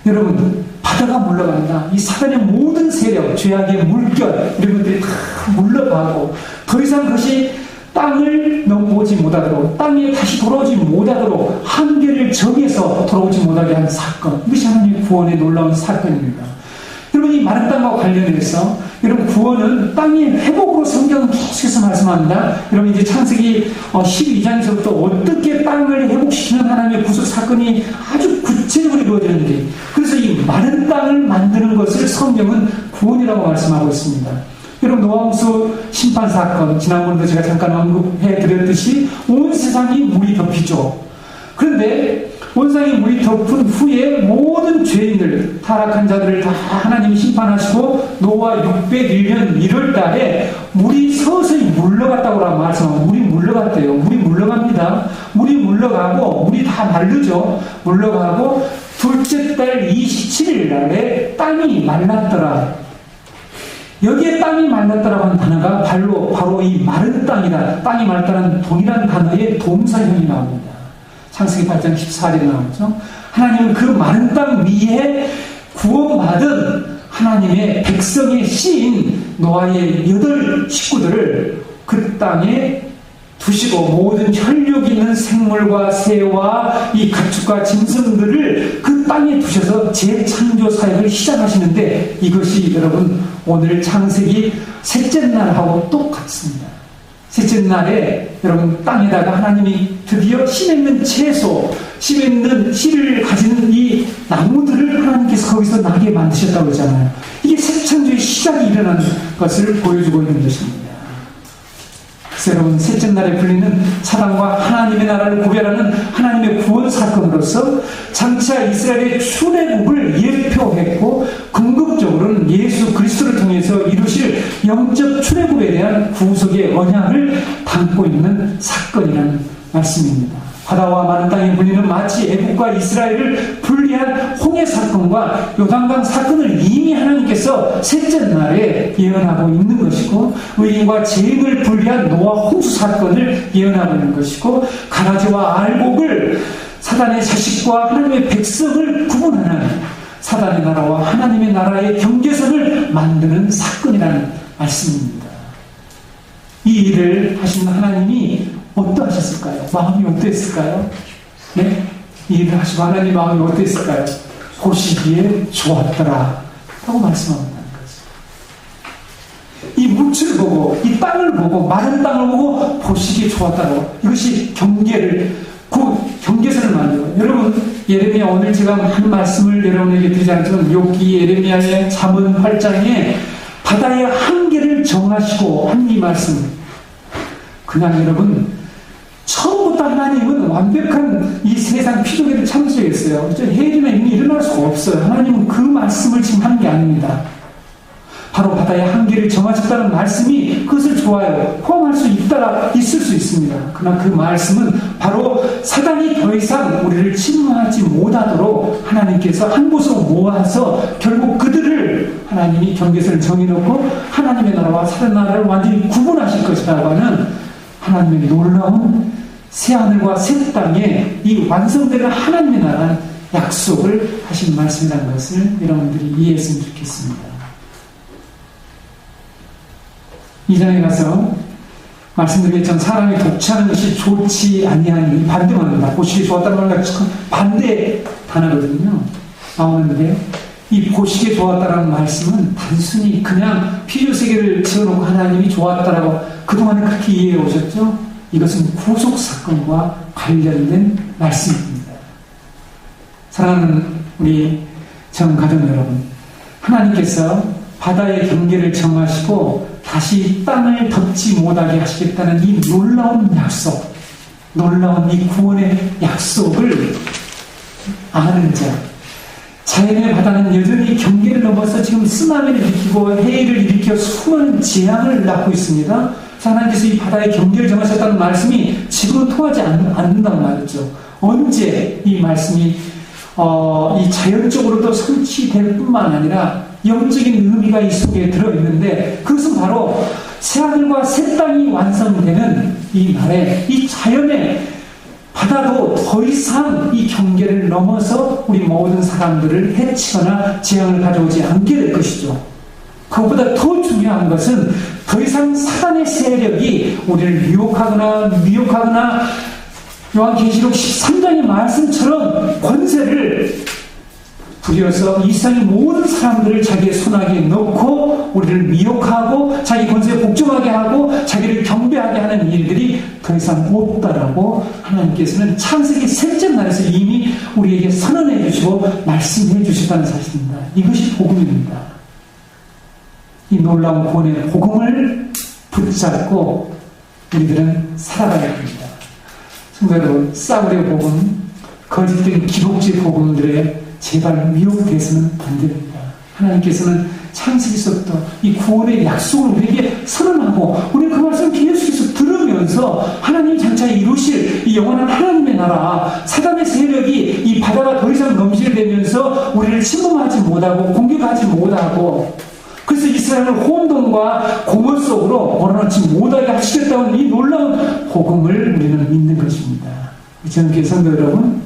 Speaker 1: 여러분, 바다가 물러간다. 이 사단의 모든 세력, 죄악의 물결 이런 것들이 다 물러가고 더 이상 그것이 땅을 넘보지 못하도록, 땅에 다시 돌아오지 못하도록 한계를 정해서 돌아오지 못하게 하는 사건, 이것이 하나님의 구원의 놀라운 사건입니다. 여러분, 이 마른 땅과 관련해서 여러분, 구원은 땅의 회복으로 성경은 계속해서 말씀합니다. 여러분, 이제 창세기 12장에서부터 어떻게 땅을 회복시키는 하나님의 구속 사건이 아주 구체적으로 이루어지는데, 그래서 이 마른 땅을 만드는 것을 성경은 구원이라고 말씀하고 있습니다. 여러분, 노아홍수 심판 사건, 지난번에도 제가 잠깐 언급해 드렸듯이 온 세상이 물이 덮이죠. 그런데 온 세상이 물이 덮은 후에 모든 죄인들, 타락한 자들을 다 하나님이 심판하시고 노아 601년 1월 달에 물이 서서히 물러갔다고 말씀하고, 물이 물러갔대요. 물이 물러갑니다. 물이 물러가고 물이 다 마르죠. 물러가고 둘째 달 27일 날에 땅이 말랐더라. 여기에 땅이 말랐다라고 하는 단어가 바로 이 마른 땅이다. 땅이 말랐다는 동일한 단어의 동사형이 나옵니다. 창세기 8장 14절에 나오죠. 하나님은 그 마른 땅 위에 구원받은 하나님의 백성의 씨인 노아의 8 식구들을 그 땅에 두시고 모든 혈육 있는 생물과 새와 이 가축과 짐승들을 그 땅에 두셔서 재창조 사역을 시작하시는데, 이것이 여러분 오늘 창세기 셋째 날하고 똑같습니다. 셋째 날에 여러분 땅에다가 하나님이 드디어 씨 맺는 채소, 씨 맺는 씨를 가지는 이 나무들을 하나님께서 거기서 나게 만드셨다고 했잖아요. 이게 새 창조의 시작이 일어나는 것을 보여주고 있는 것입니다. 여러분, 셋째 날에 불리는 사단과 하나님의 나라를 구별하는 하나님의 구원 사건으로서 장차 이스라엘의 출애굽을 예표했고, 궁극적으로는 예수 그리스도를 통해서 이루실 영적 출애굽에 대한 구속의 언약을 담고 있는 사건이라는 말씀입니다. 바다와 마른 땅에 불리는 마치 애국과 이스라엘을 분리한 홍해 사건과 요단강 사건을 이미 하나님께서 셋째 날에 예언하고 있는 것이고, 의인과 죄인을 분리한 노아 홍수 사건을 예언하고 있는 것이고, 가라지와 알곡을 사단의 자식과 하나님의 백성을 구분하는 사단의 나라와 하나님의 나라의 경계선을 만드는 사건이라는 말씀입니다. 이 일을 하신 하나님이 어떠하셨을까요? 마음이 어땠을까요? 네? 이 일을 하시고 하나님 마음이 어땠을까요? 보시기에 좋았더라 라고 말씀합니다. 이 물질을 보고, 이 땅을 보고, 마른 땅을 보고 보시기에 좋았다고, 이것이 경계선을 만들고, 여러분, 예레미야, 오늘 제가 한 말씀을 여러분에게 드리지 않지만 욥기, 예레미야의 잠언 8장에 바다의 한계를 정하시고 한 이 말씀, 그냥 여러분, 처음부터 하나님은 완벽한 이 세상 피조개를 창조했어요. 해일이나 힘이 일어날 수가 없어요. 하나님은 그 말씀을 지금 하는 게 아닙니다. 바로 바다의 한계를 정하셨다는 말씀이 그것을 좋아요. 포함할 수 있을 수 있습니다. 그러나 그 말씀은 바로 사단이 더 이상 우리를 침노하지 못하도록 하나님께서 한 곳으로 모아서 결국 그들을 하나님이 경계선을 정해놓고 하나님의 나라와 사단 나라를 완전히 구분하실 것이라고 하는 하나님의 놀라운 새하늘과 새 땅에 이 완성되는 하나님의 나라는 약속을 하신 말씀이라는 것을 여러분들이 이해했으면 좋겠습니다. 2장에 가서 말씀드리겠지만 사람이 독취하는 것이 좋지 아니하니 반대말입니다. 보시기 좋았다는 말과 반대 단어거든요. 나오는데 이 보시기에 좋았다라는 말씀은 단순히 그냥 피조세계를 지어놓고 하나님이 좋았다라고 그동안은 그렇게 이해해 오셨죠? 이것은 구속사건과 관련된 말씀입니다. 사랑하는 우리 정가족 여러분, 하나님께서 바다의 경계를 정하시고 다시 땅을 덮지 못하게 하시겠다는 이 놀라운 약속, 놀라운 이 구원의 약속을 아는 자, 자연의 바다는 여전히 경계를 넘어서 지금 쓰나미를 일으키고 해일을 일으켜 수많은 재앙을 낳고 있습니다. 하나님께서 이 바다의 경계를 정하셨다는 말씀이 지금은 통하지 않는단 말이죠. 언제 이 말씀이 이 자연적으로도 성취될 뿐만 아니라 영적인 의미가 이 속에 들어있는데, 그것은 바로 새하늘과 새 땅이 완성되는 이 날에 이 자연의 바다도 더 이상 이 경계를 넘어서 우리 모든 사람들을 해치거나 재앙을 가져오지 않게 될 것이죠. 그것보다 더 중요한 것은 더 이상 사단의 세력이 우리를 미혹하거나 요한계시록 13장의 말씀처럼 권세를 부려서 이 세상의 모든 사람들을 자기의 손아귀에 넣고 우리를 미혹하고 자기 권세에 복종하게 하고 자기를 경배하게 하는 일들이 더 이상 없다라고 하나님께서는 창세기 셋째 날에서 이미 우리에게 선언해 주시고 말씀해 주셨다는 사실입니다. 이것이 복음입니다. 이 놀라운 구원의 복음을 붙잡고 우리들은 살아가야 합니다. 성도 여러분, 싸구려 복음, 거짓된 기록지 복음들에 제발 미혹돼서는 안 됩니다. 하나님께서는 창세기서부터 이 구원의 약속을 우리에게 선언하고 우리 그 말씀 계속해서 들으면서 하나님 장차 이루실 이 영원한 하나님의 나라, 사단의 세력이 이 바다가 더 이상 넘실대면서 우리를 침범하지 못하고 공격하지 못하고, 그래서 이스라엘을 혼돈과 공허 속으로 몰아넣지 못하게 하시겠다는 이 놀라운 복음을 우리는 믿는 것입니다. 저는 성도 여러분,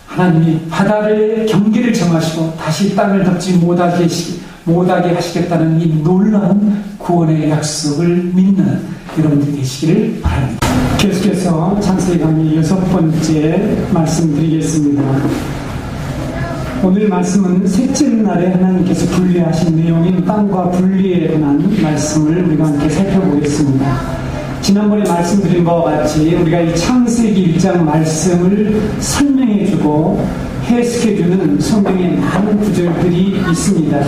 Speaker 1: 하나님이 바다를 경계를 정하시고 다시 땅을 덮지 못하게 하시겠다는 이 놀라운 구원의 약속을 믿는 여러분들이 되시기를 바랍니다. 계속해서 창세기 강의 6번째 말씀드리겠습니다. 오늘 말씀은 셋째 날에 하나님께서 분리하신 내용인 땅과 분리에 관한 말씀을 우리가 함께 살펴보겠습니다. 지난번에 말씀드린 바와 같이 우리가 이 창세기 1장 말씀을 설명해주고 해석해주는 성경의 많은 구절들이 있습니다.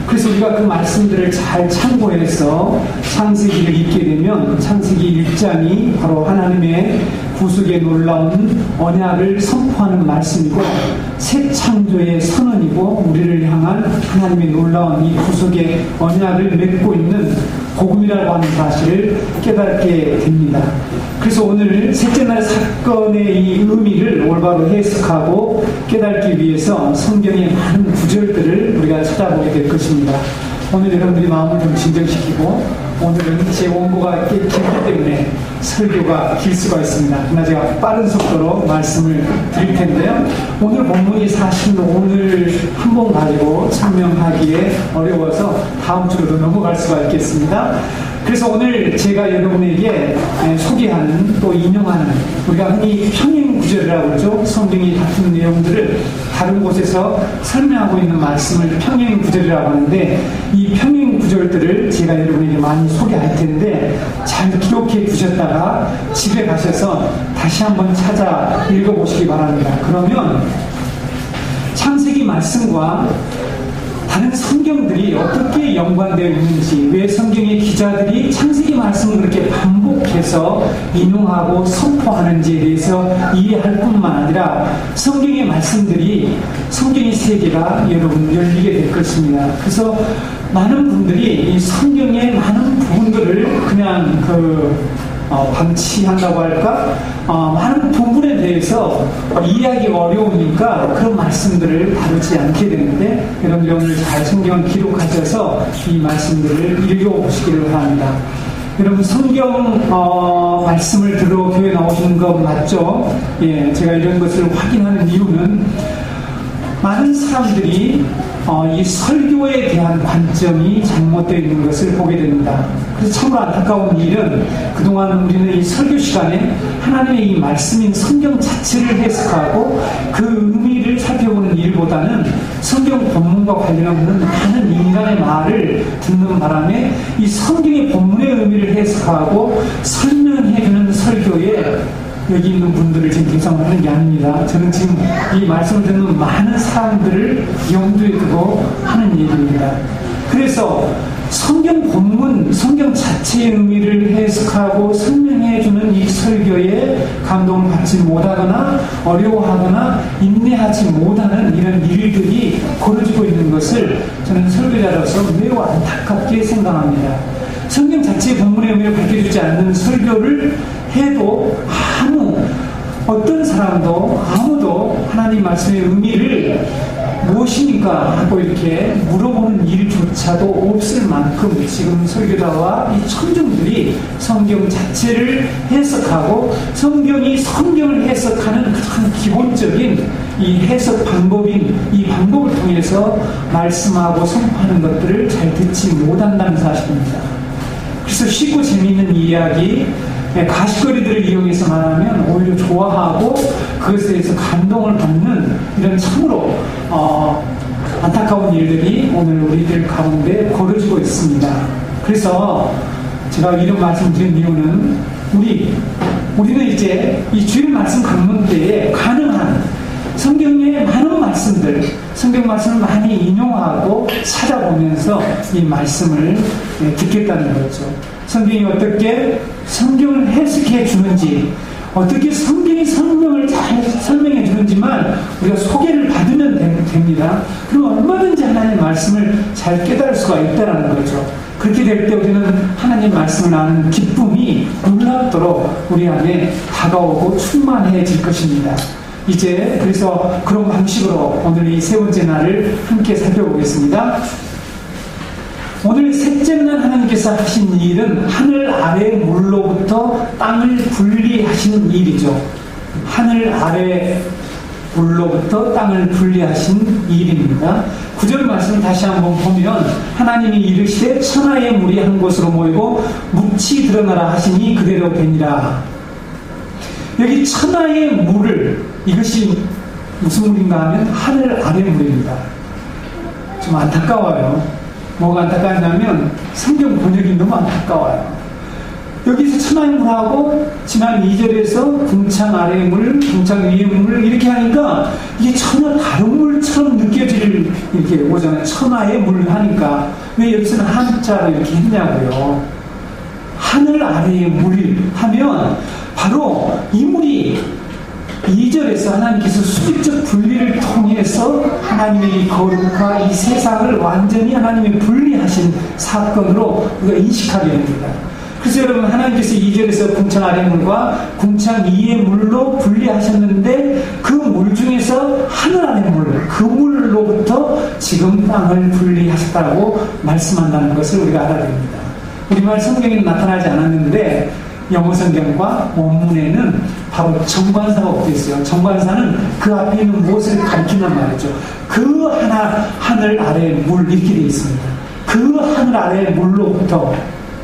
Speaker 1: 그래서 우리가 그 말씀들을 잘 참고해서 창세기를 읽게 되면 창세기 1장이 바로 하나님의 구속의 놀라운 언약을 선포하는 말씀이고 새 창조의 선언이고 우리를 향한 하나님의 놀라운 이 구속의 언약을 맺고 있는 복음이라고 하는 사실을 깨닫게 됩니다. 그래서 오늘 셋째 날 사건의 이 의미를 올바로 해석하고 깨닫기 위해서 성경의 많은 구절들을 우리가 찾아보게 될 것입니다. 오늘 여러분들이 마음을 좀 진정시키고, 오늘은 제 원고가 꽤 길기 때문에 설교가 길 수가 있습니다. 그러나 제가 빠른 속도로 말씀을 드릴 텐데요. 오늘 본문이 사실 오늘 한 번 가지고 설명하기에 어려워서 다음 주로도 넘어갈 수가 있겠습니다. 그래서 오늘 제가 여러분에게 소개하는, 또 인용하는, 우리가 흔히 평행구절이라고 그러죠. 성경이 같은 내용들을 다른 곳에서 설명하고 있는 말씀을 평행구절이라고 하는데, 이 평행구절들을 제가 여러분에게 많이 소개할 텐데 잘 기록해 두셨다가 집에 가셔서 다시 한번 찾아 읽어보시기 바랍니다. 그러면 창세기 말씀과 다른 성경들이 어떻게 연관되어 있는지, 왜 성경의 기자들이 창세기 말씀을 그렇게 반복해서 인용하고 선포하는지에 대해서 이해할 뿐만 아니라 성경의 말씀들이, 성경의 세계가 여러분 열리게 될 것입니다. 그래서 많은 분들이 이 성경의 많은 부분들을 그냥 방치한다고 할까? 많은 부분에 대해서 이해하기 어려우니까 그런 말씀들을 다루지 않게 되는데, 여러분들 오늘 잘 성경을 기록하셔서 이 말씀들을 읽어보시기를 바랍니다. 여러분 성경 말씀을 들어 교회 나오시는 거 맞죠? 예, 제가 이런 것을 확인하는 이유는 많은 사람들이 이 설교에 대한 관점이 잘못되어 있는 것을 보게 됩니다. 그래서 참으로 안타까운 일은 그동안 우리는 이 설교 시간에 하나님의 이 말씀인 성경 자체를 해석하고 그 의미를 살펴보는 일보다는 성경 본문과 관련 없는 많은 인간의 말을 듣는 바람에 이 성경의 본문의 의미를 해석하고 설명해주는 설교에 여기 있는 분들을 지금 대상으로 하는 게 아닙니다. 저는 지금 이 말씀을 듣는 많은 사람들을 염두에 두고 하는 얘기입니다. 그래서 성경 본문, 성경 자체의 의미를 해석하고 설명해주는 이 설교에 감동을 받지 못하거나 어려워하거나 인내하지 못하는 이런 일들이 벌어지고 있는 것을 저는 설교자로서 매우 안타깝게 생각합니다. 성경 자체의 본문의 의미를 밝혀주지 않는 설교를 해도 어떤 사람도 아무도 하나님 말씀의 의미를 무엇입니까? 하고 이렇게 물어보는 일조차도 없을 만큼 지금 설교자와 이 청중들이 성경 자체를 해석하고 성경이 성경을 해석하는 가장 기본적인 이 해석 방법인 이 방법을 통해서 말씀하고 선포하는 것들을 잘 듣지 못한다는 사실입니다. 그래서 쉽고 재미있는 이야기, 가십거리들을 이용해서 말하면 오히려 좋아하고 그것에 대해서 감동을 받는 이런 참으로 안타까운 일들이 오늘 우리들 가운데 벌어지고 있습니다. 그래서 제가 이런 말씀드린 이유는 우리는 이제 이 주일 말씀 강론 때에 가능한 성경의 많은 말씀들, 성경 말씀을 많이 인용하고 찾아보면서 이 말씀을 듣겠다는 거죠. 성경이 어떻게 성경을 해석해 주는지, 어떻게 성경이 성경을 잘 설명해 주는지만 우리가 소개를 받으면 됩니다. 그럼 얼마든지 하나님의 말씀을 잘 깨달을 수가 있다는 거죠. 그렇게 될 때 우리는 하나님 말씀을 아는 기쁨이 놀랍도록 우리 안에 다가오고 충만해질 것입니다. 이제 그래서 그런 방식으로 오늘 이 세 번째 날을 함께 살펴보겠습니다. 오늘 셋째 날 하나님께서 하신 일은 하늘 아래 물로부터 땅을 분리하시는 일이죠. 하늘 아래 물로부터 땅을 분리하신 일입니다. 9절 말씀을 다시 한번 보면 하나님이 이르시되 천하의 물이 한 곳으로 모이고 묻히 드러나라 하시니 그대로 되니라. 여기 천하의 물을, 이것이 무슨 물인가 하면 하늘 아래 물입니다. 좀 안타까워요. 뭐가 안타깝냐면 성경 번역이 너무 안타까워요. 여기서 천하의 물하고 지난 2절에서 궁창 아래의 물, 궁창 위의 물 이렇게 하니까 이게 전혀 다른 물처럼 느껴질 이렇게 오잖아요. 천하의 물 하니까 왜 여기서는 한자로 이렇게 했냐고요. 하늘 아래의 물 하면 바로 이 물이 2절에서 하나님께서 수직적 분리를 통해서 하나님의 이 거룩과 이 세상을 완전히 하나님의 분리하신 사건으로 우리가 인식하게 됩니다. 그래서 여러분 하나님께서 2절에서 궁창 아래 물과 궁창 위의 물로 분리하셨는데 그 물 중에서 하늘 아래 물, 그 물로부터 지금 땅을 분리하셨다고 말씀한다는 것을 우리가 알아야 됩니다. 우리말 성경에는 나타나지 않았는데 영어 성경과 원문에는 바로 정관사가 엎드려 있어요. 정관사는 그 앞에 있는 무엇을 가리킨단 말이죠. 그 하늘 아래의 물 이렇게 되어 있습니다. 그 하늘 아래의 물로부터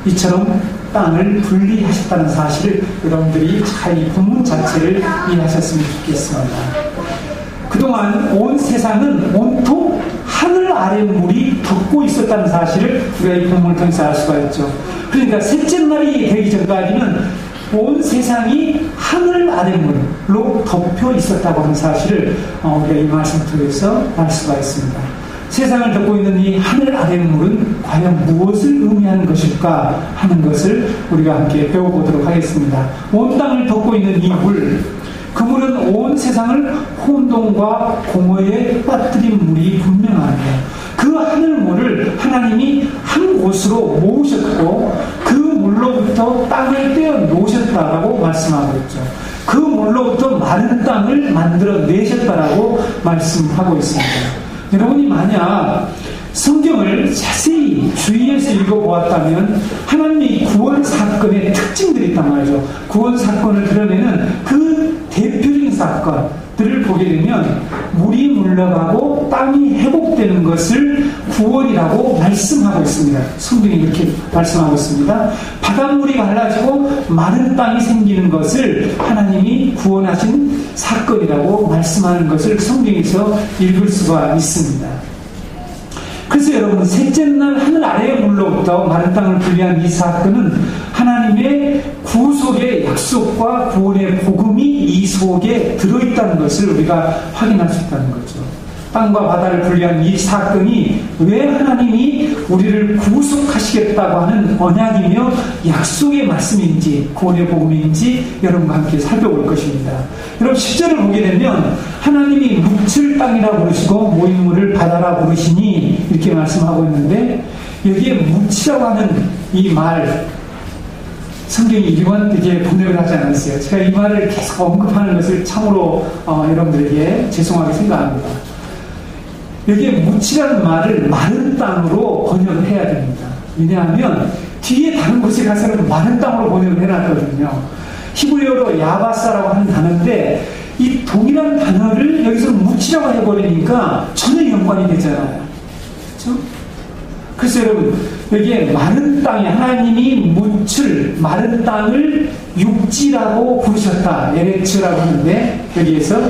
Speaker 1: 이처럼 땅을 분리하셨다는 사실을 여러분들이 잘 이 본문 자체를 이해하셨으면 좋겠습니다. 그동안 온 세상은 온통 하늘 아래 물이 덮고 있었다는 사실을 우리가 이 본문을 통해서 알 수가 있죠. 그러니까 셋째 날이 되기 전까지는 온 세상이 하늘 아래 물로 덮여 있었다고 하는 사실을 우리가 이 말씀 통해서 알 수가 있습니다. 세상을 덮고 있는 이 하늘 아래 물은 과연 무엇을 의미하는 것일까 하는 것을 우리가 함께 배워보도록 하겠습니다. 온 땅을 덮고 있는 이 물, 그 물은 온 세상을 혼돈과 공허에 빠뜨린 물이 분명합니다. 그 하늘물을 하나님이 한 곳으로 모으셨고 그 물로부터 땅을 떼어 놓으셨다라고 말씀하고 있죠. 그 물로부터 마른 땅을 만들어 내셨다라고 말씀하고 있습니다. 여러분이 만약 성경을 자세히 주의해서 읽어보았다면 하나님의 구원 사건의 특징들이 있단 말이죠. 구원 사건을 드러내는 그 대표적인 사건, 것들을 보게 되면 물이 물러가고 땅이 회복되는 것을 구원이라고 말씀하고 있습니다. 성경이 이렇게 말씀하고 있습니다. 바닷물이 갈라지고 마른 땅이 생기는 것을 하나님이 구원하신 사건이라고 말씀하는 것을 성경에서 읽을 수가 있습니다. 그래서 여러분, 셋째 날 하늘 아래의 물로부터 마른 땅을 분리한 이 사건은 하나님의 구속의 약속과 구원의 복음이 이 속에 들어있다는 것을 우리가 확인할 수 있다는 거죠. 땅과 바다를 분리한 이 사건이 왜 하나님이 우리를 구속하시겠다고 하는 언약이며 약속의 말씀인지 구원의 복음인지 여러분과 함께 살펴볼 것입니다. 여러분 10절을 보게 되면 하나님이 묻힐 땅이라 부르시고 모임물을 바다라 부르시니 이렇게 말씀하고 있는데, 여기에 묻히라고 하는 이 말, 성경이 이렇게 번역을 하지 않았어요. 제가 이 말을 계속 언급하는 것을 참으로 여러분들에게 죄송하게 생각합니다. 여기에 묻히라는 말을 마른 땅으로 번역을 해야 됩니다. 왜냐하면 뒤에 다른 곳에 가서는 마른 땅으로 번역을 해놨거든요. 히브리어로 야바사라고 하는 단어인데 이 동일한 단어를 여기서 묻히라고 해버리니까 전혀 연관이 되잖아요. 그렇죠? 그래서 여러분, 여기에 마른 땅이 하나님이 묻힐 마른 땅을 육지라고 부르셨다. 에레츠라고 하는데 여기에서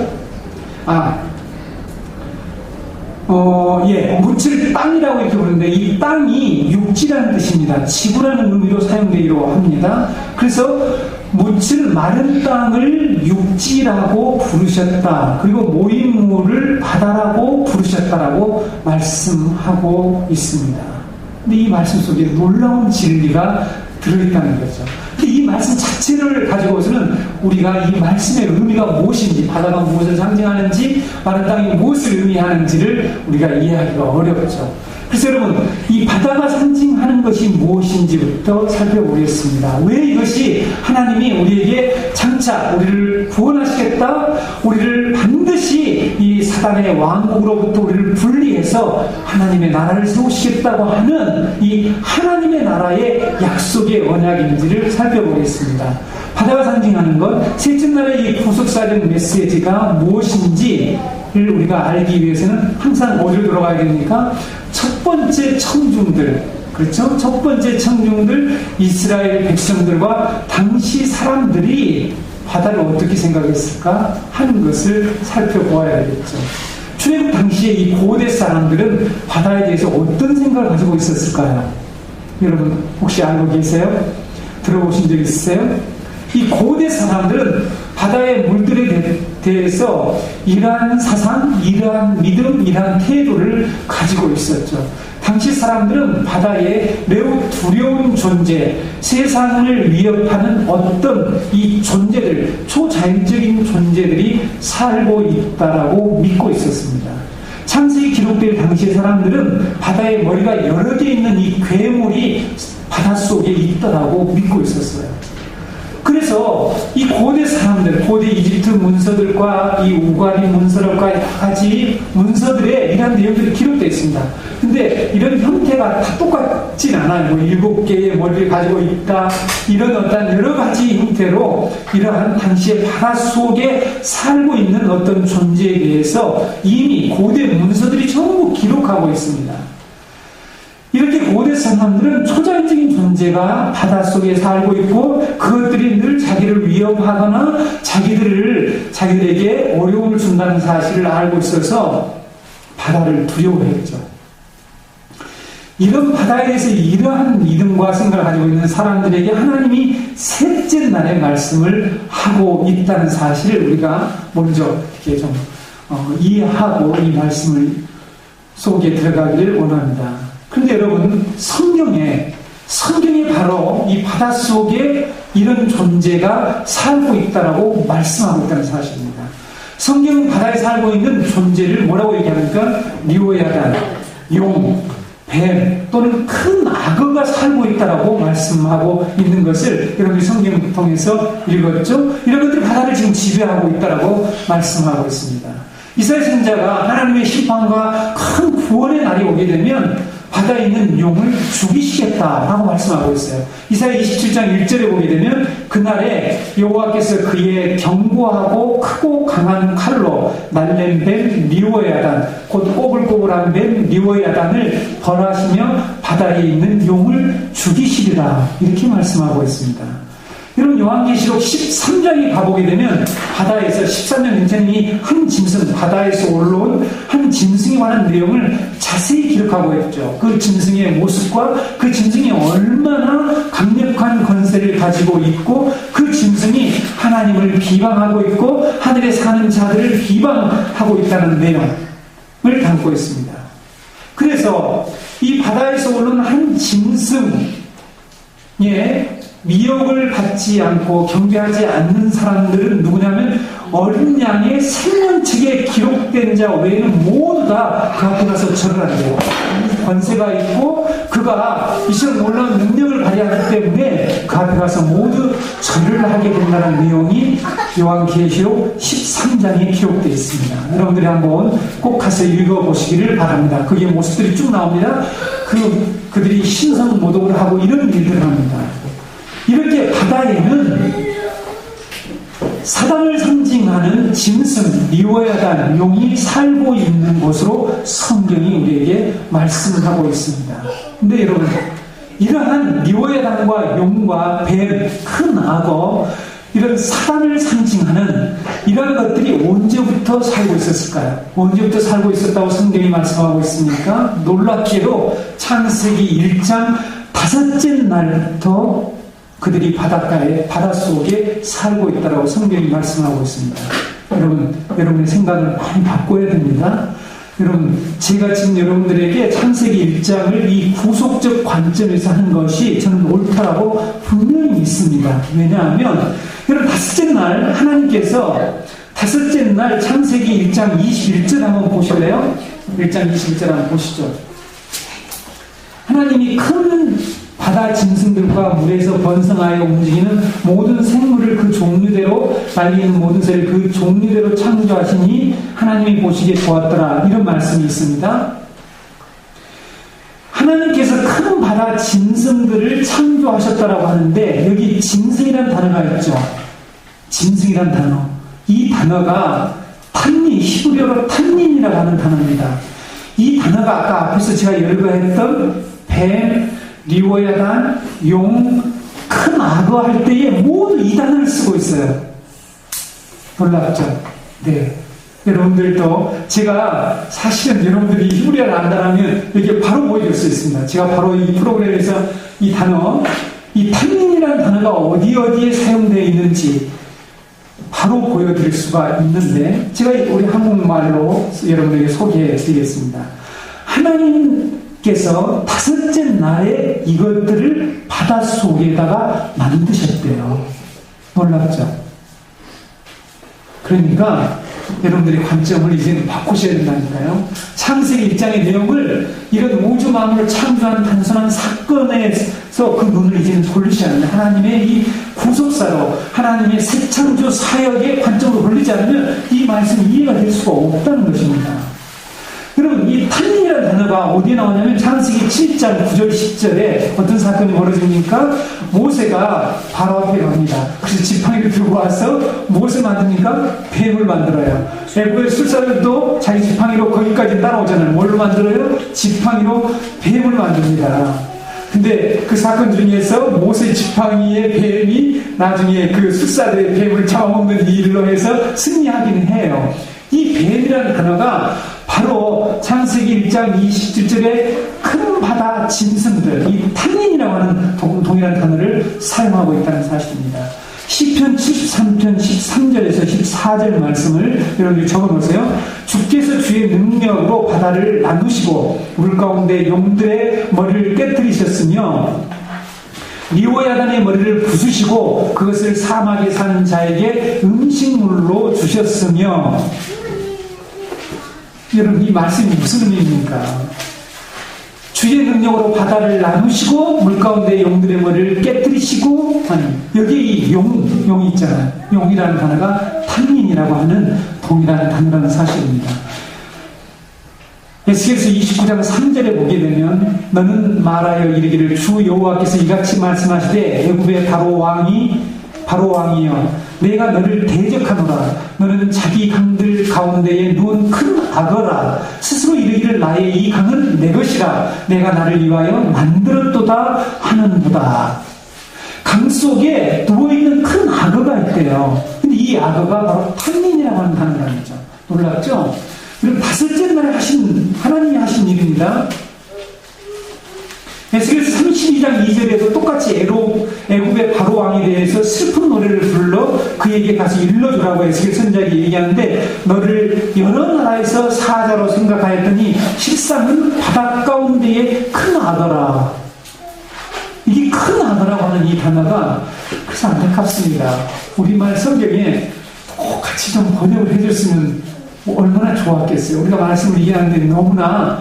Speaker 1: 묻힐 땅이라고 이렇게 부르는데 이 땅이 육지라는 뜻입니다. 지구라는 의미로 사용되기로 합니다. 그래서 묻힐 마른 땅을 육지라고 부르셨다. 그리고 모임물을 바다라고 부르셨다라고 말씀하고 있습니다. 근데 이 말씀 속에 놀라운 진리가 들어있다는 거죠. 근데 이 말씀 자체를 가지고서는 우리가 이 말씀의 의미가 무엇인지, 바다가 무엇을 상징하는지, 마른 땅이 무엇을 의미하는지를 우리가 이해하기가 어렵죠. 그래서 여러분, 이 바다가 상징하는 것이 무엇인지부터 살펴보겠습니다. 왜 이것이 하나님이 우리에게 장차 우리를 구원하시겠다, 우리를 반드시 이 사단의 왕국으로부터 우리를 분리해서 하나님의 나라를 세우시겠다고 하는 이 하나님의 나라의 약속의 언약인지를 살펴보겠습니다. 바다가 상징하는 것, 셋째 날의 이 구속사적 메시지가 무엇인지를 우리가 알기 위해서는 항상 어디로 들어가야 됩니까? 첫 번째 청중들, 그렇죠? 첫 번째 청중들, 이스라엘 백성들과 당시 사람들이 바다를 어떻게 생각했을까 하는 것을 살펴보아야 되겠죠. 출애굽 당시에 이 고대 사람들은 바다에 대해서 어떤 생각을 가지고 있었을까요? 여러분 혹시 알고 계세요? 들어보신 적 있으세요? 이 고대 사람들은 바다의 물들에 대해서 이러한 사상, 이러한 믿음, 이러한 태도를 가지고 있었죠. 당시 사람들은 바다에 매우 두려운 존재, 세상을 위협하는 어떤 이 존재들, 초자연적인 존재들이 살고 있다라고 믿고 있었습니다. 창세기 기록될 당시의 사람들은 바다에 머리가 여러 개 있는 이 괴물이 바닷속에 있다라고 믿고 있었어요. 그래서 이 고대 사람들, 고대 이집트 문서들과 이 우가리 문서들과 여러 가지 문서들에 이런 내용들이 기록되어 있습니다. 근데 이런 형태가 다 똑같진 않아요. 뭐 7개의 머리를 가지고 있다, 이런 어떤 여러 가지 형태로 이러한 당시의 바다 속에 살고 있는 어떤 존재에 대해서 이미 고대 문서들이 전부 기록하고 있습니다. 이렇게 고대 사람들은 초자연적인 존재가 바닷속에 살고 있고 그것들이 늘 자기를 위협하거나 자기들에게 어려움을 준다는 사실을 알고 있어서 바다를 두려워했죠. 이런 바다에 대해서 이러한 믿음과 생각을 가지고 있는 사람들에게 하나님이 셋째 날의 말씀을 하고 있다는 사실을 우리가 먼저 이렇게 좀 이해하고 이 말씀을 속에 들어가기를 원합니다. 그런데 여러분, 성경에 바로 이 바닷속에 이런 존재가 살고 있다라고 말씀하고 있다는 사실입니다. 성경은 바다에 살고 있는 존재를 뭐라고 얘기합니까? 리오야단, 용, 뱀 또는 큰 악어가 살고 있다라고 말씀하고 있는 것을 여러분이 성경을 통해서 읽었죠? 이런 것들이 바다를 지금 지배하고 있다라고 말씀하고 있습니다. 이스라엘 선지자가 하나님의 심판과 큰 구원의 날이 오게 되면 바다 바다에 있는 용을 죽이시겠다라고 말씀하고 있어요. 이사야 27장 1절에 보게 되면 그날에 여호와께서 그의 견고하고 크고 강한 칼로 날랜 뱀 리오야단, 곧 꼬불꼬불한 뱀 리오야단을 벌하시며 바다에 있는 용을 죽이시리라, 이렇게 말씀하고 있습니다. 여러분, 요한계시록 13장에 가보게 되면 바다에서 13장 괜찮으니 한 짐승, 바다에서 올라온 한 짐승에 관한 내용을 자세히 기록하고 있죠. 그 짐승의 모습과 그 짐승이 얼마나 강력한 권세를 가지고 있고 그 짐승이 하나님을 비방하고 있고 하늘에 사는 자들을 비방하고 있다는 내용을 담고 있습니다. 그래서 이 바다에서 올라온 한 짐승의 미혹을 받지 않고 경배하지 않는 사람들은 누구냐면 어린 양의 생명책에 기록된 자 외에는 모두 다 그 앞에 가서 절을 한대요. 권세가 있고 그가 이처럼 놀라운 능력을 발휘하기 때문에 그 앞에 가서 모두 절을 하게 된다는 내용이 요한계시록 13장에 기록되어 있습니다. 여러분들이 한번 꼭 가서 읽어보시기를 바랍니다. 그게 모습들이 쭉 나옵니다. 그들이 신성 모독을 하고 이런 일들을 합니다. 이렇게 바다에는 사단을 상징하는 짐승 리오야단 용이 살고 있는 곳으로 성경이 우리에게 말씀을 하고 있습니다. 근데 여러분, 이러한 리오야단과 용과 뱀, 큰 악어, 이런 사단을 상징하는 이런 것들이 언제부터 살고 있었을까요? 언제부터 살고 있었다고 성경이 말씀하고 있습니까? 놀랍게도 창세기 1장 5째 날부터 그들이 바닷속에 살고 있다고 성경이 말씀하고 있습니다. 여러분의 생각을 많이 바꿔야 됩니다. 여러분, 제가 지금 여러분들에게 창세기 1장을 이 구속적 관점에서 하는 것이 저는 옳다라고 분명히 믿습니다. 왜냐하면 여러분, 다섯째 날 하나님께서 다섯째 날 창세기 1장 21절 한번 보실래요? 1장 21절 한번 보시죠. 하나님이 큰 바다 짐승들과 물에서 번성하여 움직이는 모든 생물을 그 종류대로 날리는 모든 새를 그 종류대로 창조하시니 하나님이 보시기에 좋았더라, 이런 말씀이 있습니다. 하나님께서 큰 바다 짐승들을 창조하셨다라고 하는데 여기 짐승이라는 단어가 있죠. 짐승이라는 단어, 이 단어가 탄닌, 히브리어로 탄닌이라고 하는 단어입니다. 이 단어가 아까 앞에서 제가 열거했던 뱀, 리오야단, 용, 큰 악어 할 때에 모두 이 단어를 쓰고 있어요. 놀랍죠? 네. 여러분들도 제가 사실은 여러분들이 히브리어를 안다라면 이게 바로 보여줄 수 있습니다. 제가 바로 이 프로그램에서 이 단어, 이 탄닌이라는 단어가 어디에 사용되어 있는지 바로 보여드릴 수가 있는데 제가 우리 한국말로 여러분에게 소개해 드리겠습니다. 하나님께서 다섯째 날에 이것들을 바닷속에다가 만드셨대요. 놀랍죠? 그러니까 여러분들이 관점을 이제 바꾸셔야 된다니까요. 창세기 1장의 내용을 이런 우주 만물을 창조한 단순한 사건에서 그 눈을 이제는 돌리셔야 합니다. 하나님의 이 구속사로 하나님의 새 창조 사역의 관점으로 돌리지 않으면 이 말씀이 이해가 될 수가 없다는 것입니다. 여러분, 이 탄닌이라는 단어가 어디에 나오냐면 창세기 7장 9절 10절에 어떤 사건이 벌어집니까? 모세가 바로 앞에 갑니다. 그래서 지팡이를 들고 와서 무엇을 만듭니까? 뱀을 만들어요. 애굽의 술사들도 자기 지팡이로 거기까지 따라오잖아요. 뭘로 만들어요? 지팡이로 뱀을 만듭니다. 근데 그 사건 중에서 모세 지팡이의 뱀이 나중에 그 술사들의 뱀을 잡아먹는 일로 해서 승리하기는 해요. 이 뱀이라는 단어가 바로 창세기 1장 27절에 큰 바다 짐승들, 이 탄닌이라고 하는 동일한 단어를 사용하고 있다는 사실입니다. 시편 73편 13절에서 14절 말씀을 여러분들이 적어놓으세요. 주께서 주의 능력으로 바다를 나누시고 물 가운데 용들의 머리를 깨뜨리셨으며 리오야단의 머리를 부수시고 그것을 사막에 사는 자에게 음식물로 주셨으며. 여러분, 이 말씀이 무슨 의미입니까? 주의 능력으로 바다를 나누시고 물 가운데 용들의 머리를 깨뜨리시고 하는, 여기에 이 용이 있잖아요. 용이라는 단어가 탄닌이라고 하는 동일한 단어라는 사실입니다. 에스겔서 29장 3절에 보게 되면 너는 말하여 이르기를 주 여호와께서 이같이 말씀하시되 애굽의 바로 왕이여 내가 너를 대적하노라. 너는 자기 강들 가운데에 누운 큰 악어라. 스스로 이르기를 나의 이 강은 내 것이라. 내가 나를 위하여 만들었도다 하는도다. 강 속에 누워있는 큰 악어가 있대요. 근데 이 악어가 바로 탄닌이라고 하는 단어랍니다. 놀랍죠? 그리고 다섯째 날에 하나님이 하신 일입니다. 에스겔서 32장 2절에도 똑같이 애굽의 바로 왕에 대해서 슬픈 노래를 불러 그에게 가서 일러주라고 에스겔 선지자에게 얘기하는데 너를 여러 나라에서 사자로 생각하였더니 실상은 바닷 가운데에 큰 악어라. 이게 큰 악어라고 하는 이 단어가 그래서 안타깝습니다. 우리말 성경에 같이 좀 번역을 해줬으면 얼마나 좋았겠어요. 우리가 말씀을 이해하는데 너무나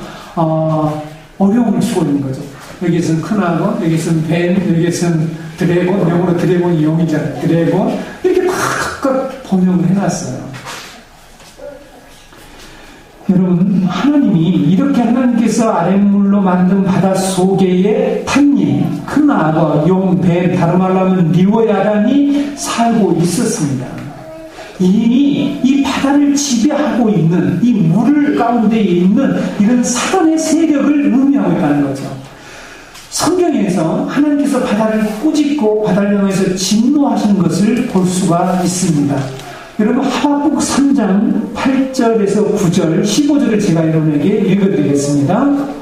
Speaker 1: 어려움을 주고 있는 거죠. 여기에서는 큰 악어, 여기에서는 뱀, 여기에서는 드래곤, 영어로 드래곤이 용이잖아요. 드래곤 이렇게 다 각각 번역을 해놨어요. 여러분, 하나님이 이렇게 하나님께서 아랫물로 만든 바닷속에의 탄닌, 큰 악어, 용, 뱀, 다른 말로 하면 리워야단이 살고 있었습니다. 이미 이 바다를 지배하고 있는 이 물 가운데에 있는 이런 사단의 세력을 의미하고 있다는 거죠. 성경에서 하나님께서 바다를 꾸짖고 바다를 향해서 진노하시는 것을 볼 수가 있습니다. 여러분, 하박국 3장 8절에서 9절 15절을 제가 여러분에게 읽어드리겠습니다.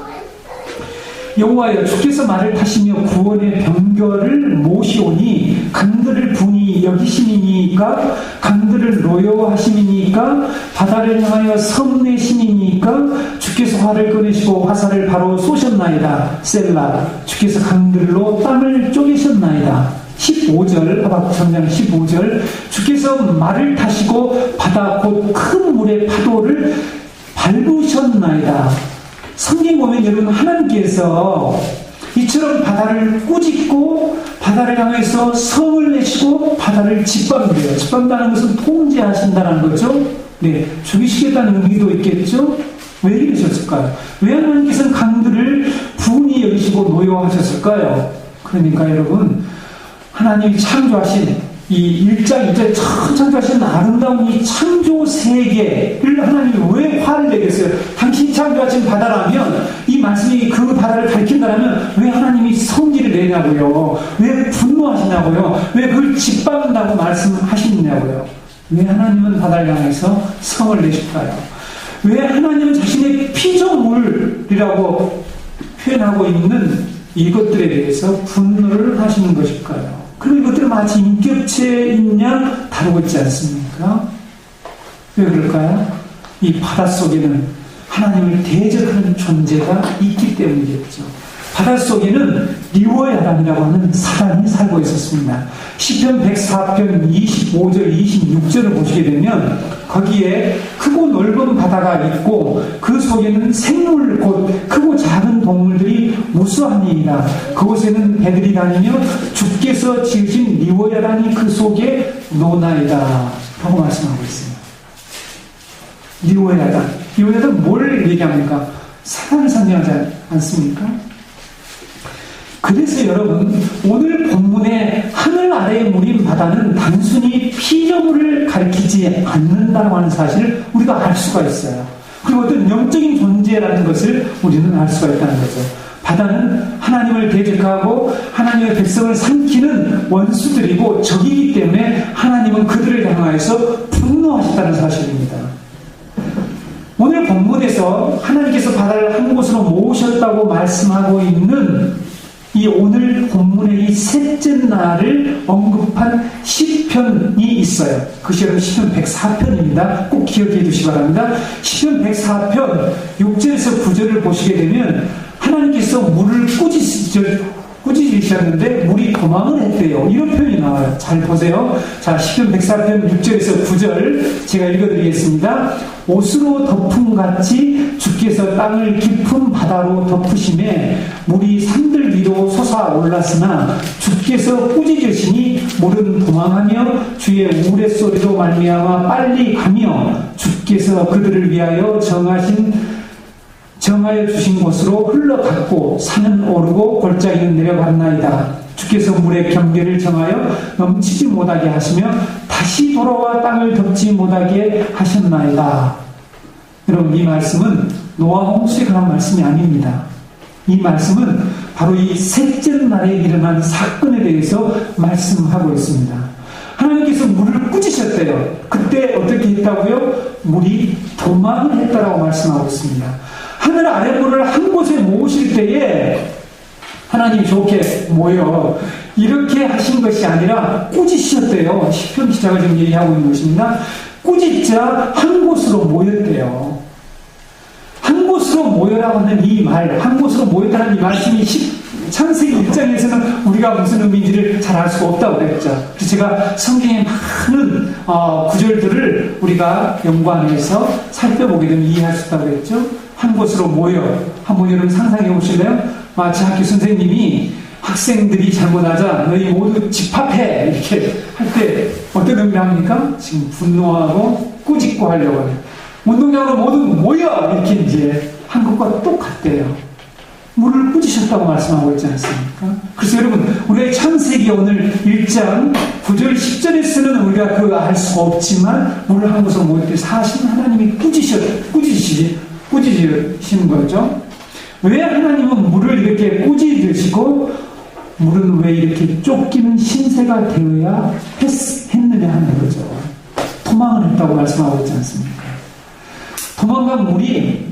Speaker 1: 여호와여 주께서 말을 타시며 구원의 병거를 모시오니 강들을 분이 여기심이니까 강들을 노여하심이니까 바다를 향하여 성내심이니까 주께서 활을 꺼내시고 화살을 바로 쏘셨나이다. 셀라 주께서 강들로 땅을 쪼개셨나이다. 15절 하박국 3장 15절 주께서 말을 타시고 바다 곧 큰 물의 파도를 밟으셨나이다. 성경 보면 여러분 하나님께서 이처럼 바다를 꾸짖고 바다를 향해서 성을 내시고 바다를 짓밟으래요. 짓밟는다는 것은 통제하신다는 거죠. 네, 죽이시겠다는 의미도 있겠죠. 왜 이러셨을까요? 왜 하나님께서는 강들을 부은히 여기시고 노여하셨을까요? 그러니까 여러분 하나님이 창조하신 이 1장 2절 창조하신 아름다운 이 창조 세계를 하나님이 왜 화를 내겠어요? 당신이 창조하신 바다라면 이 말씀이 그 바다를 가리킨다면 왜 하나님이 성질을 내냐고요? 왜 분노하시냐고요? 왜 그걸 짓밟는다고 말씀하시냐고요? 왜 하나님은 바다를 향해서 성을 내실까요? 왜 하나님은 자신의 피조물이라고 표현하고 있는 이것들에 대해서 분노를 하시는 것일까요? 그리고 이것들을 마치 인격체인 양 다루고 있지 않습니까? 왜 그럴까요? 이 바닷속에는 하나님을 대적하는 존재가 있기 때문이겠죠. 바닷속에는 리워야단이라고 하는 사단이 살고 있었습니다. 시편 104편 25절 26절을 보시게 되면 거기에 크고 넓은 바다가 있고 그 속에는 생물 곧 크고 작은 동물들이 무수하니이다. 그곳에는 배들이 다니며 주께서 지으신 리워야단이 그 속에 노나이다 라고 말씀하고 있습니다. 리워야단 뭘 얘기합니까? 사단을 상징하지 않습니까? 그래서 여러분 오늘 본문의 하늘 아래에 물인 바다는 단순히 피조물을 가리키지 않는다고 하는 사실을 우리가 알 수가 있어요. 그리고 어떤 영적인 존재라는 것을 우리는 알 수가 있다는 거죠. 바다는 하나님을 대적하고 하나님의 백성을 삼키는 원수들이고 적이기 때문에 하나님은 그들을 향하여서 분노하셨다는 사실입니다. 오늘 본문에서 하나님께서 바다를 한 곳으로 모으셨다고 말씀하고 있는 이 오늘 본문의 이 셋째 날을 언급한 시편이 있어요. 그 시편은 104편입니다. 꼭 기억해 주시기 바랍니다. 시편 104편 6절에서 9절을 보시게 되면 하나님께서 물을 꾸짖으셨는데 물이 도망을 했대요. 이런 표현이 나와요. 잘 보세요. 자, 시편 104편 6절에서 9절 제가 읽어드리겠습니다. 옷으로 덮음같이 주께서 땅을 깊은 바다로 덮으심에 물이 산들 위로 솟아올랐으나 주께서 꾸짖으시니 물은 도망하며 주의 우레소리로 말미암아 빨리 가며 주께서 그들을 위하여 정하여 주신 곳으로 흘러갔고 산은 오르고 골짜기는 내려갔나이다. 주께서 물의 경계를 정하여 넘치지 못하게 하시며 다시 돌아와 땅을 덮지 못하게 하셨나이다. 여러분, 이 말씀은 노아 홍수에 관한 말씀이 아닙니다. 이 말씀은 바로 이 셋째 날에 일어난 사건에 대해서 말씀하고 있습니다. 하나님께서 물을 꾸짖으셨대요. 그때 어떻게 했다고요? 물이 도망을 했다라고 말씀하고 있습니다. 하늘 아래 물을 한 곳에 모으실 때에 하나님이 좋게 모여 이렇게 하신 것이 아니라 꾸짖으셨대요. 시편 기자가 지금 얘기하고 있는 것입니다. 꾸짖자 한 곳으로 모였대요. 한 곳으로 모여라고 하는 이 말, 한 곳으로 모였다는 이 말씀이 창세기 1장에서는 우리가 무슨 의미인지를 잘 알 수가 없다고 그랬죠. 그래서 제가 성경의 많은 구절들을 우리가 연구하면서 살펴보게 되면 이해할 수 있다고 그랬죠. 한 곳으로 모여. 한번 여러분 상상해 보실래요? 마치 학교 선생님이 학생들이 잘못하자 너희 모두 집합해 이렇게 할 때 어떤 의미를 합니까? 지금 분노하고 꾸짖고 하려고 해요. 운동장으로 모두 모여 이렇게 이제 한 것과 똑같대요. 물을 꾸짖으셨다고 말씀하고 있지 않습니까? 그래서 여러분, 우리의 창세기 오늘 1장 9절 10절에서는 우리가 그거 알 수가 없지만 물을 한 곳으로 모일 때 사실 하나님이 꾸짖으시는 거죠. 왜 하나님은 물을 이렇게 꾸짖으시고 물은 왜 이렇게 쫓기는 신세가 되어야 했느냐 하는 거죠. 도망을 했다고 말씀하고 있지 않습니까? 도망간 물이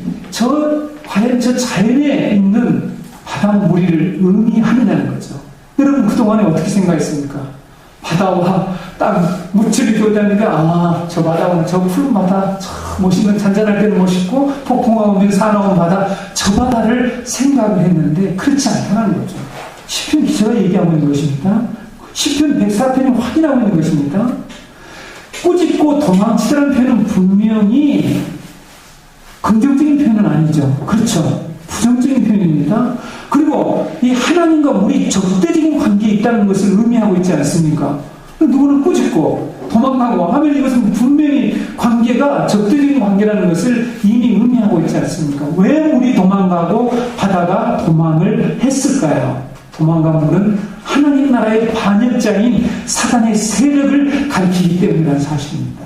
Speaker 1: 과연 저 자연에 있는 바닷물을 의미하느냐는 거죠. 여러분 그동안에 어떻게 생각했습니까? 바다와 땅, 무철이 교대하니까 저 바다와 저 푸른 바다, 저 멋있는 잔잔할 때는 멋있고 폭풍과 오면 사나운 바다, 저 바다를 생각을 했는데 그렇지 않다는 거죠. 시편 기자가 얘기하고 있는 것입니다. 시편 104편이 확인하고 있는 것입니다. 꾸짖고 도망치라는 표현은 분명히 긍정적인 표현은 아니죠. 그렇죠. 부정적인 표현입니다. 그리고 이 하나님과 우리 적대적인 관계에 있다는 것을 의미하고 있지 않습니까? 누구는 꾸짖고 도망가고 하면 이것은 분명히 관계가 적대적인 관계라는 것을 이미 의미하고 있지 않습니까? 왜 우리 도망가고 바다가 도망을 했을까요? 도망간 물은 하나님 나라의 반역자인 사단의 세력을 가리키기 때문이라는 사실입니다.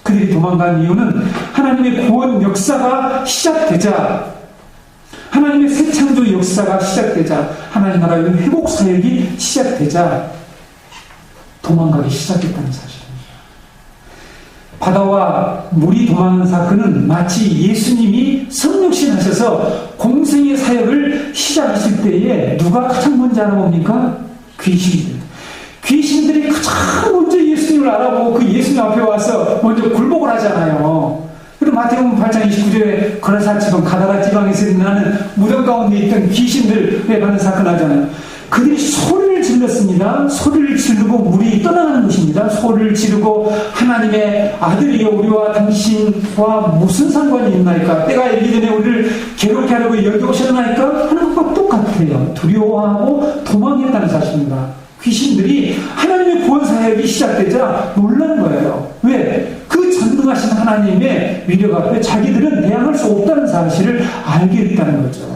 Speaker 1: 그들이 도망간 이유는 하나님의 구원 역사가 시작되자, 하나님의 새 창조 역사가 시작되자, 하나님 나라의 회복 사역이 시작되자 도망가기 시작했다는 사실입니다. 바다와 물이 도망하는 사건은 마치 예수님이 성육신하셔서 공생의 사역을 시작하실 때에 누가 가장 먼저 알아봅니까? 귀신들이 가장 먼저 예수님을 알아보고 그 예수님 앞에 와서 먼저 굴복을 하잖아요. 그리고 마태복음 8장 29절에 거라사 지방, 가다라 지방에서 일어나는 무덤 가운데 있던 귀신들에 관한 사건 하잖아요. 그들이 소리를 질렀습니다. 소리를 지르고 물이 떠나가는 것입니다. 소리를 지르고 하나님의 아들이여 우리와 당신과 무슨 상관이 있나이까? 때가 이르기 전에 우리를 괴롭게 하려고 여기 오셨나이까? 하는 것과 똑같아요. 두려워하고 도망했다는 사실입니다. 귀신들이 하나님의 구원 사역이 시작되자 놀란 거예요. 왜? 그 전능하신 하나님의 위력 앞에 자기들은 대항할 수 없다는 사실을 알게 됐다는 거죠.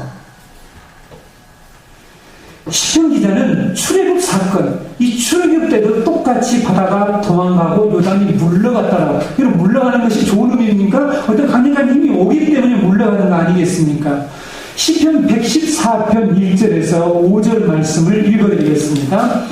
Speaker 1: 시편 기자는 출애굽 사건, 이 출애굽 때도 똑같이 바다가 도망가고 요단이 물러갔다라고. 여러분, 물러가는 것이 좋은 의미입니까? 어떤 강력한 힘이 오기 때문에 물러가는 거 아니겠습니까? 시편 114편 1절에서 5절 말씀을 읽어드리겠습니다.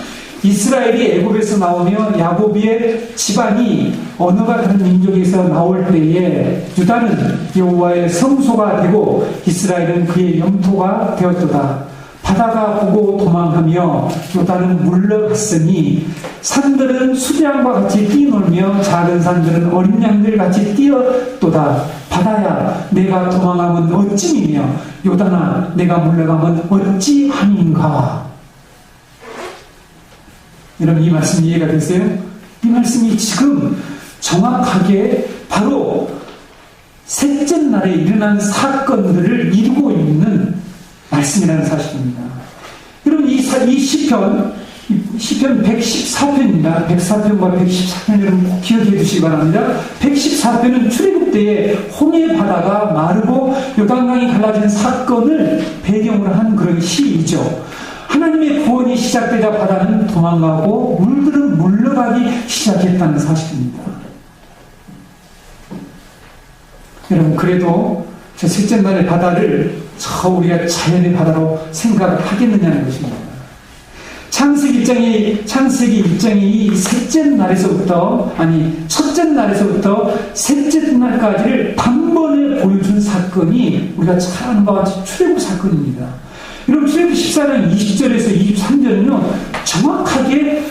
Speaker 1: 이스라엘이 애굽에서 나오며 야곱의 집안이 언어가 다른 민족에서 나올 때에 유다는 여호와의 성소가 되고 이스라엘은 그의 영토가 되었도다. 바다가 보고 도망하며 요단은 물러갔으니 산들은 수량과 같이 뛰놀며 작은 산들은 어린 양들 같이 뛰었도다. 바다야 내가 도망하면 어찌미며 요단아 내가 물러가면 어찌함인가. 여러분 이 말씀 이해가 되세요? 이 말씀이 지금 정확하게 바로 셋째 날에 일어난 사건들을 이루고 있는 말씀이라는 사실입니다. 여러분 이 시편 시편 114편입니다. 104편과 114편 여러분 꼭 기억해 두시기 바랍니다. 114편은 출애굽 때에 홍해 바다가 마르고 요단강이 갈라진 사건을 배경으로 한 그런 시이죠. 하나님의 구원이 시작되자 바다는 도망가고 물들은 물러가기 시작했다는 사실입니다. 여러분, 그래도 저 셋째 날의 바다를 우리가 자연의 바다로 생각하겠느냐는 것입니다. 창세기 입장이 첫째 날에서부터 셋째 날까지를 단번에 보여준 사건이 우리가 잘 아는 바와 같이 출애굽 사건입니다. 여러분, 출애굽 14장 20절에서 23절은요, 정확하게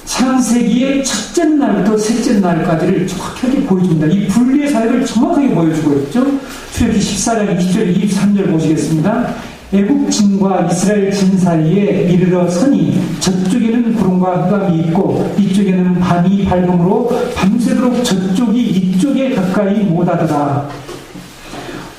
Speaker 1: 창세기의 첫째 날부터 셋째 날까지를 정확하게 보여줍니다. 이 분리의 사역을 정확하게 보여주고 있죠. 출애굽기 14장 20절 23절 보시겠습니다. 애국진과 이스라엘 진 사이에 이르러 서니 저쪽에는 구름과 흑암이 있고 이쪽에는 밤이 밝음으로 밤새도록 저쪽이 이쪽에 가까이 못하더라.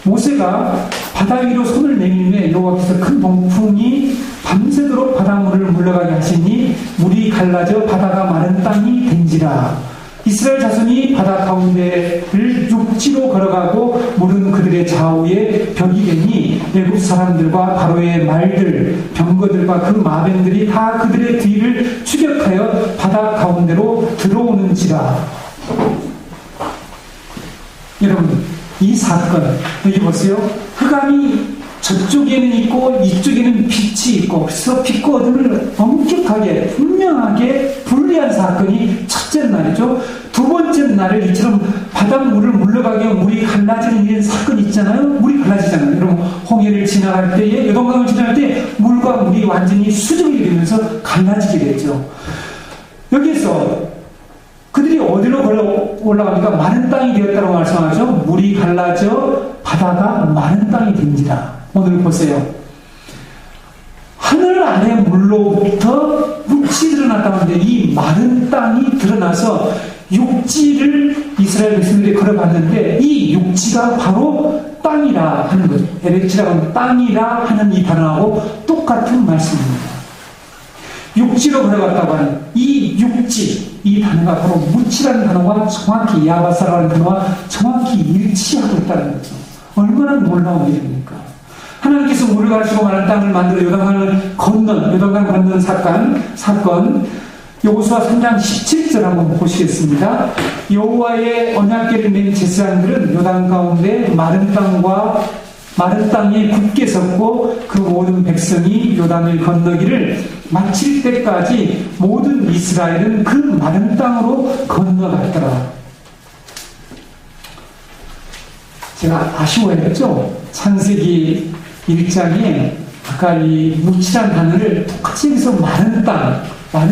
Speaker 1: 모세가 바다 위로 손을 내밀매 여호와께서 큰 동풍이 밤새도록 바닷물을 물러가게 하시니 물이 갈라져 바다가 마른 땅이 된지라. 이스라엘 자손이 바다 가운데를 육지로 걸어가고 물은 그들의 좌우에 벽이 되니 애굽 사람들과 바로의 말들, 병거들과 그 마병들이 다 그들의 뒤를 추격하여 바다 가운데로 들어오는지라. 여러분, 이 사건 여기 보세요. 흑암이 저쪽에는 있고 이쪽에는 빛이 있고, 그래서 빛과 어둠을 엄격하게 분명하게 분리한 사건이 첫째 날이죠. 두 번째 날에 이처럼 바닷물을 물러가게 하고 물이 갈라지는 이런 사건이 있잖아요. 물이 갈라지잖아요. 여러분, 홍해를 지나갈 때에, 요단강을 지나갈 때 물과 물이 완전히 수정이 되면서 갈라지게 됐죠. 여기에서 그들이 어디로 올라가니까 마른 땅이 되었다고 말씀하죠. 물이 갈라져 바다가 마른 땅이 된지라. 오늘 보세요. 하늘 아래 물로부터 육지 드러났다고 하는데 이 마른 땅이 드러나서 육지를 이스라엘 백성들이 걸어갔는데 이 육지가 바로 땅이라 하는 거죠. 에렉지라고 하는 땅이라 하는 이 단어하고 똑같은 말씀입니다. 육지로 걸어갔다고 하는 이 육지, 이 단어가 바로 무치라는 단어와 정확히 야바사라는 단어와 정확히 일치하고 있다는 거죠. 얼마나 놀라운 일입니까? 하나님께서 물을 가르치고 마른 땅을 만들어 요단강 건넌 사건 여호수아 3장 17절 한번 보시겠습니다. 여호와의 언약궤를 맨 제사장들은 요단 가운데 마른 땅에 굳게 섰고 그 모든 백성이 요단을 건너기를 마칠 때까지 모든 이스라엘은 그 마른 땅으로 건너갔더라. 제가 아쉬워했죠. 창세기 1장에 아까 이 무치란 단어를 똑같이 여기서 마른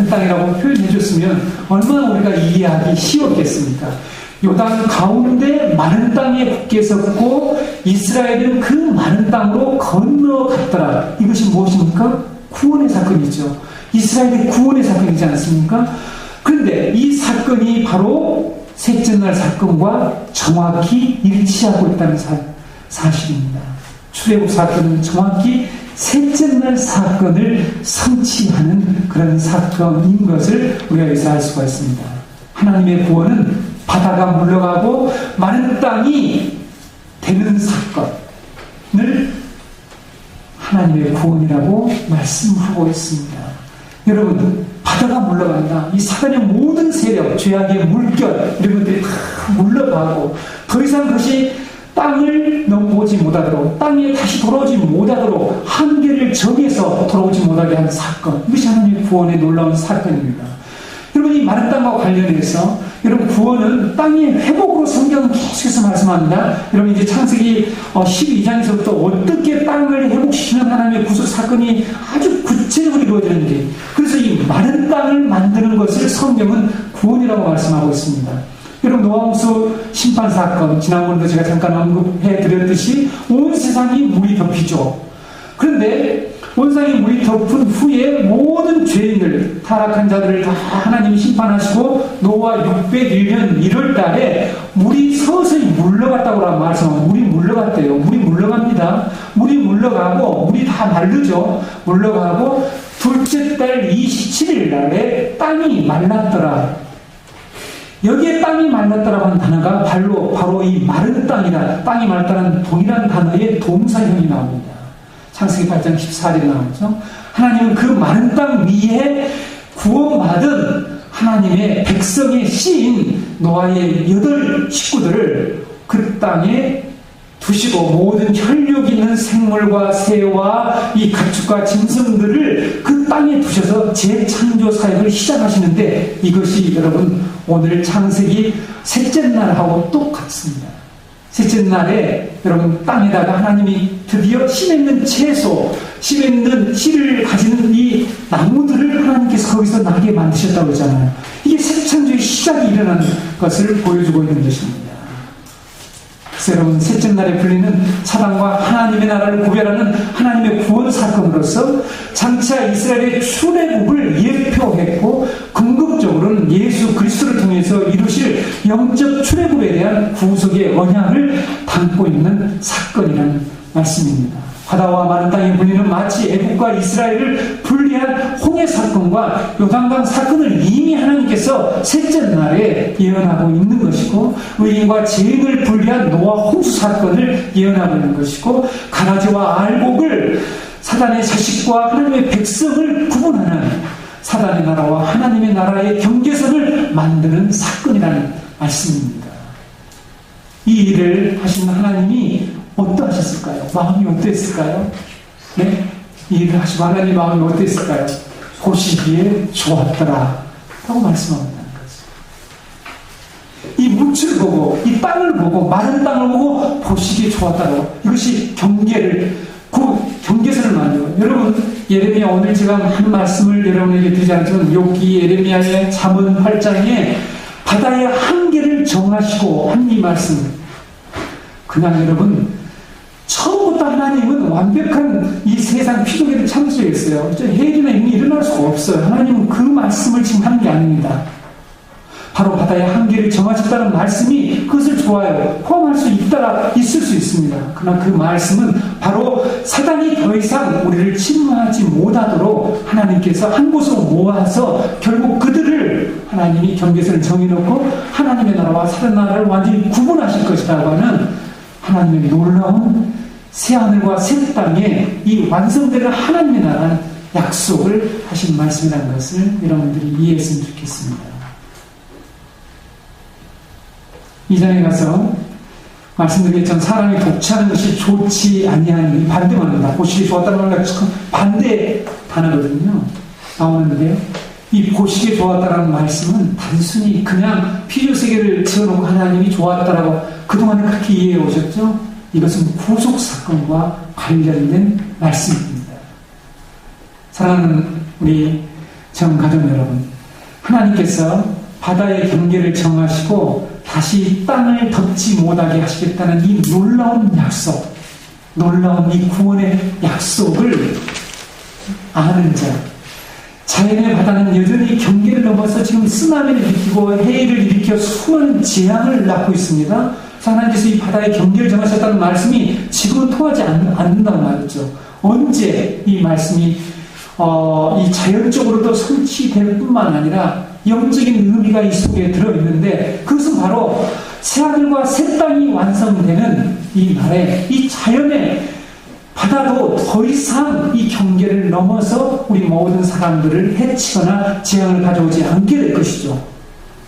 Speaker 1: 땅이라고 표현해 줬으면 얼마나 우리가 이해하기 쉬웠겠습니까? 요단 가운데 마른 땅에 굳게 섰고 이스라엘은 그 마른 땅으로 건너갔더라. 이것이 무엇입니까? 구원의 사건이죠. 이스라엘의 구원의 사건이지 않습니까? 그런데 이 사건이 바로 셋째 날 사건과 정확히 일치하고 있다는 사실입니다. 출애굽 사건은 정확히 셋째 날 사건을 성취하는 그런 사건인 것을 우리가 여기서 알 수가 있습니다. 하나님의 구원은 바다가 물러가고 마른 땅이 되는 사건을 하나님의 구원이라고 말씀하고 있습니다. 여러분, 바다가 물러간다. 이 사단의 모든 세력, 죄악의 물결 이런 것들이 다 물러가고 더 이상 그것이 땅을 넘보지 못하도록, 땅에 다시 돌아오지 못하도록 한계를 정해서 돌아오지 못하게 하는 사건, 이것이 하나님의 구원의 놀라운 사건입니다. 여러분, 이 마른 땅과 관련해서 여러분, 구원은 땅의 회복으로 성경은 계속해서 말씀합니다. 여러분, 이제 창세기 12장에서부터 어떻게 땅을 회복시키는 하나님의 구속 사건이 아주 구체적으로 이루어지는지, 그래서 이 마른 땅을 만드는 것을 성경은 구원이라고 말씀하고 있습니다. 여러분, 노아홍수 심판 사건, 지난번에도 제가 잠깐 언급해 드렸듯이 온 세상이 물이 덮이죠. 그런데 온 세상이 물이 덮은 후에 모든 죄인들, 타락한 자들을 다 하나님이 심판하시고 노아 601년 1월 달에 물이 서서히 물러갔다고 말씀하고, 물이 물러갔대요. 물이 물러갑니다. 물이 물러가고 물이 다 마르죠. 물러가고 둘째 달 27일 날에 땅이 말랐더라. 여기에 땅이 말랐다라고 하는 단어가 바로 이 마른 땅이다, 땅이 말랐다는 동일한 단어의 동사형이 나옵니다. 창세기 8장 14절에 나오죠. 하나님은 그 마른 땅 위에 구원받은 하나님의 백성의 씨인 노아의 8 식구들을 그 땅에 두시고 모든 혈육 있는 생물과 새와 이 가축과 짐승들을 그 땅에 두셔서 재창조 사역을 시작하시는데, 이것이 여러분 오늘 창세기 셋째 날하고 똑같습니다. 셋째 날에 여러분 땅에다가 하나님이 드디어 씨 맺는 채소, 씨 맺는 씨를 가지는 이 나무들을 하나님께서 거기서 나게 만드셨다고 하잖아요. 이게 새 창조의 시작이 일어나는 것을 보여주고 있는 것입니다. 여러분, 셋째 날에 풀리는 사단과 하나님의 나라를 구별하는 하나님의 구원 사건으로서 장차 이스라엘의 출애굽을 예표했고, 궁극적으로는 예수 그리스도를 통해서 이루실 영적 출애굽에 대한 구속의 언약을 담고 있는 사건이라는 말씀입니다. 바다와 마른 땅에 분리는 마치 애국과 이스라엘을 분리한 홍해 사건과 요단강 사건을 이미 하나님께서 셋째 날에 예언하고 있는 것이고, 의인과 죄인을 분리한 노아 홍수 사건을 예언하고 있는 것이고, 가라지와 알곡을 사단의 자식과 하나님의 백성을 구분하는 사단의 나라와 하나님의 나라의 경계선을 만드는 사건이라는 말씀입니다. 이 일을 하신 하나님이 어떠하셨을까요? 마음이 어땠을까요? 네? 이 일을 하시고 하나님 마음이 어땠을까요? 보시기에 좋았더라 라고 말씀합니다. 이 물질을 보고, 이 땅을 보고, 마른 땅을 보고 보시기에 좋았다고, 이것이 경계선을 만들고, 여러분 예레미야, 오늘 제가 한 말씀을 여러분에게 드리지 않지만 욥기, 예레미야의 잠언 8장에 바다의 한계를 정하시고 한 이 말씀, 그냥 여러분 처음부터 하나님은 완벽한 이 세상 피조계를 창조했어요. 해일이나 힘이 일어날 수가 없어요. 하나님은 그 말씀을 지금 하는 게 아닙니다. 바로 바다의 한계를 정하셨다는 말씀이 그것을 좋아요. 포함할 수 있을 수 있습니다. 그러나 그 말씀은 바로 사단이 더 이상 우리를 침노하지 못하도록 하나님께서 한 곳으로 모아서 결국 그들을 하나님이 경계선을 정해놓고 하나님의 나라와 사단 나라를 완전히 구분하실 것이라고 하는 하나님의 놀라운 새하늘과 새 땅에 이 완성되는 하나님의 나라는 약속을 하신 말씀이라는 것을 여러분들이 이해했으면 좋겠습니다. 이장에 가서 말씀드렸지만 사람이 독차하는 것이 좋지 아니하니 반대말입니다. 보시기 좋았다는 말과 반대 단어거든요. 나오는데요. 이 보시기에 좋았다라는 말씀은 단순히 그냥 피조세계를 지어놓고 하나님이 좋았다라고 그동안은 그렇게 이해해 오셨죠? 이것은 구속사건과 관련된 말씀입니다. 사랑하는 우리 정가족 여러분, 하나님께서 바다의 경계를 정하시고 다시 땅을 덮지 못하게 하시겠다는 이 놀라운 약속, 놀라운 이 구원의 약속을 아는 자, 자연의 바다는 여전히 경계를 넘어서 지금 쓰나미를 일으키고 해일을 일으켜 수많은 재앙을 낳고 있습니다. 하나님께서 이 바다의 경계를 정하셨다는 말씀이 지금은 통하지 않는다고 말했죠. 언제 이 말씀이 이 자연적으로도 성취될 뿐만 아니라 영적인 의미가 이 속에 들어있는데, 그것은 바로 새하늘과 새 땅이 완성되는 이 날에 이 자연의 바다도 더 이상 이 경계를 넘어서 우리 모든 사람들을 해치거나 재앙을 가져오지 않게 될 것이죠.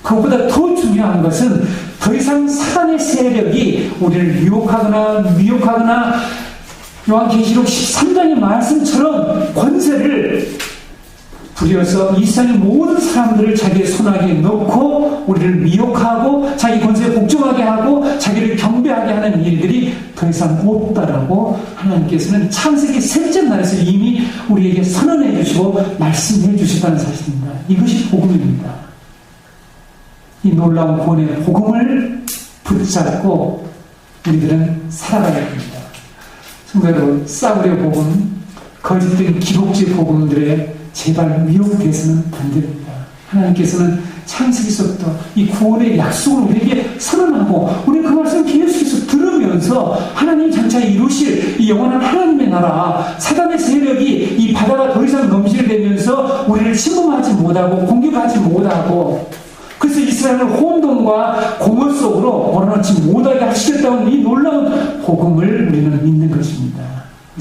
Speaker 1: 그것보다 더 중요한 것은 더 이상 사단의 세력이 우리를 미혹하거나 요한계시록 13장의 말씀처럼 권세를 부려서 이 세상의 모든 사람들을 자기의 손아귀에 넣고 우리를 미혹하고 자기 권세에 복종하게 하고 자기를 경배하게 하는 일들이 더 이상 없다라고 하나님께서는 창세기 셋째 날에서 이미 우리에게 선언해 주시고 말씀해 주셨다는 사실입니다. 이것이 복음입니다. 이 놀라운 구원의 복음을 붙잡고 우리들은 살아가야 합니다. 성도 여러분, 싸구려 복음, 거짓된 기복지 복음들의 제발 미혹돼서는 안 됩니다. 하나님께서는 창세기서부터 이 구원의 약속을 우리에게 선언하고 우리 그 말씀을 계속해서 들으면서 통해서 하나님 장차 이루실 이 영원한 하나님의 나라, 사단의 세력이 이 바다가 더 이상 넘실대면서 우리를 침범하지 못하고 공격하지 못하고, 그래서 이스라엘을 혼돈과 공허 속으로 몰아넣지 못하게 하시겠다는 이 놀라운 복음을 우리는 믿는 것입니다.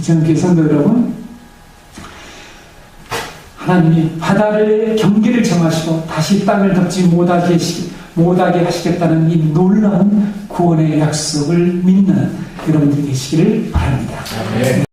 Speaker 1: 저는 성도 여러분, 하나님이 바다의 경계를 정하시고 다시 땅을 덮지 못하게 하시겠다는 이 놀라운 구원의 약속을 믿는 여러분들이 되시기를 바랍니다.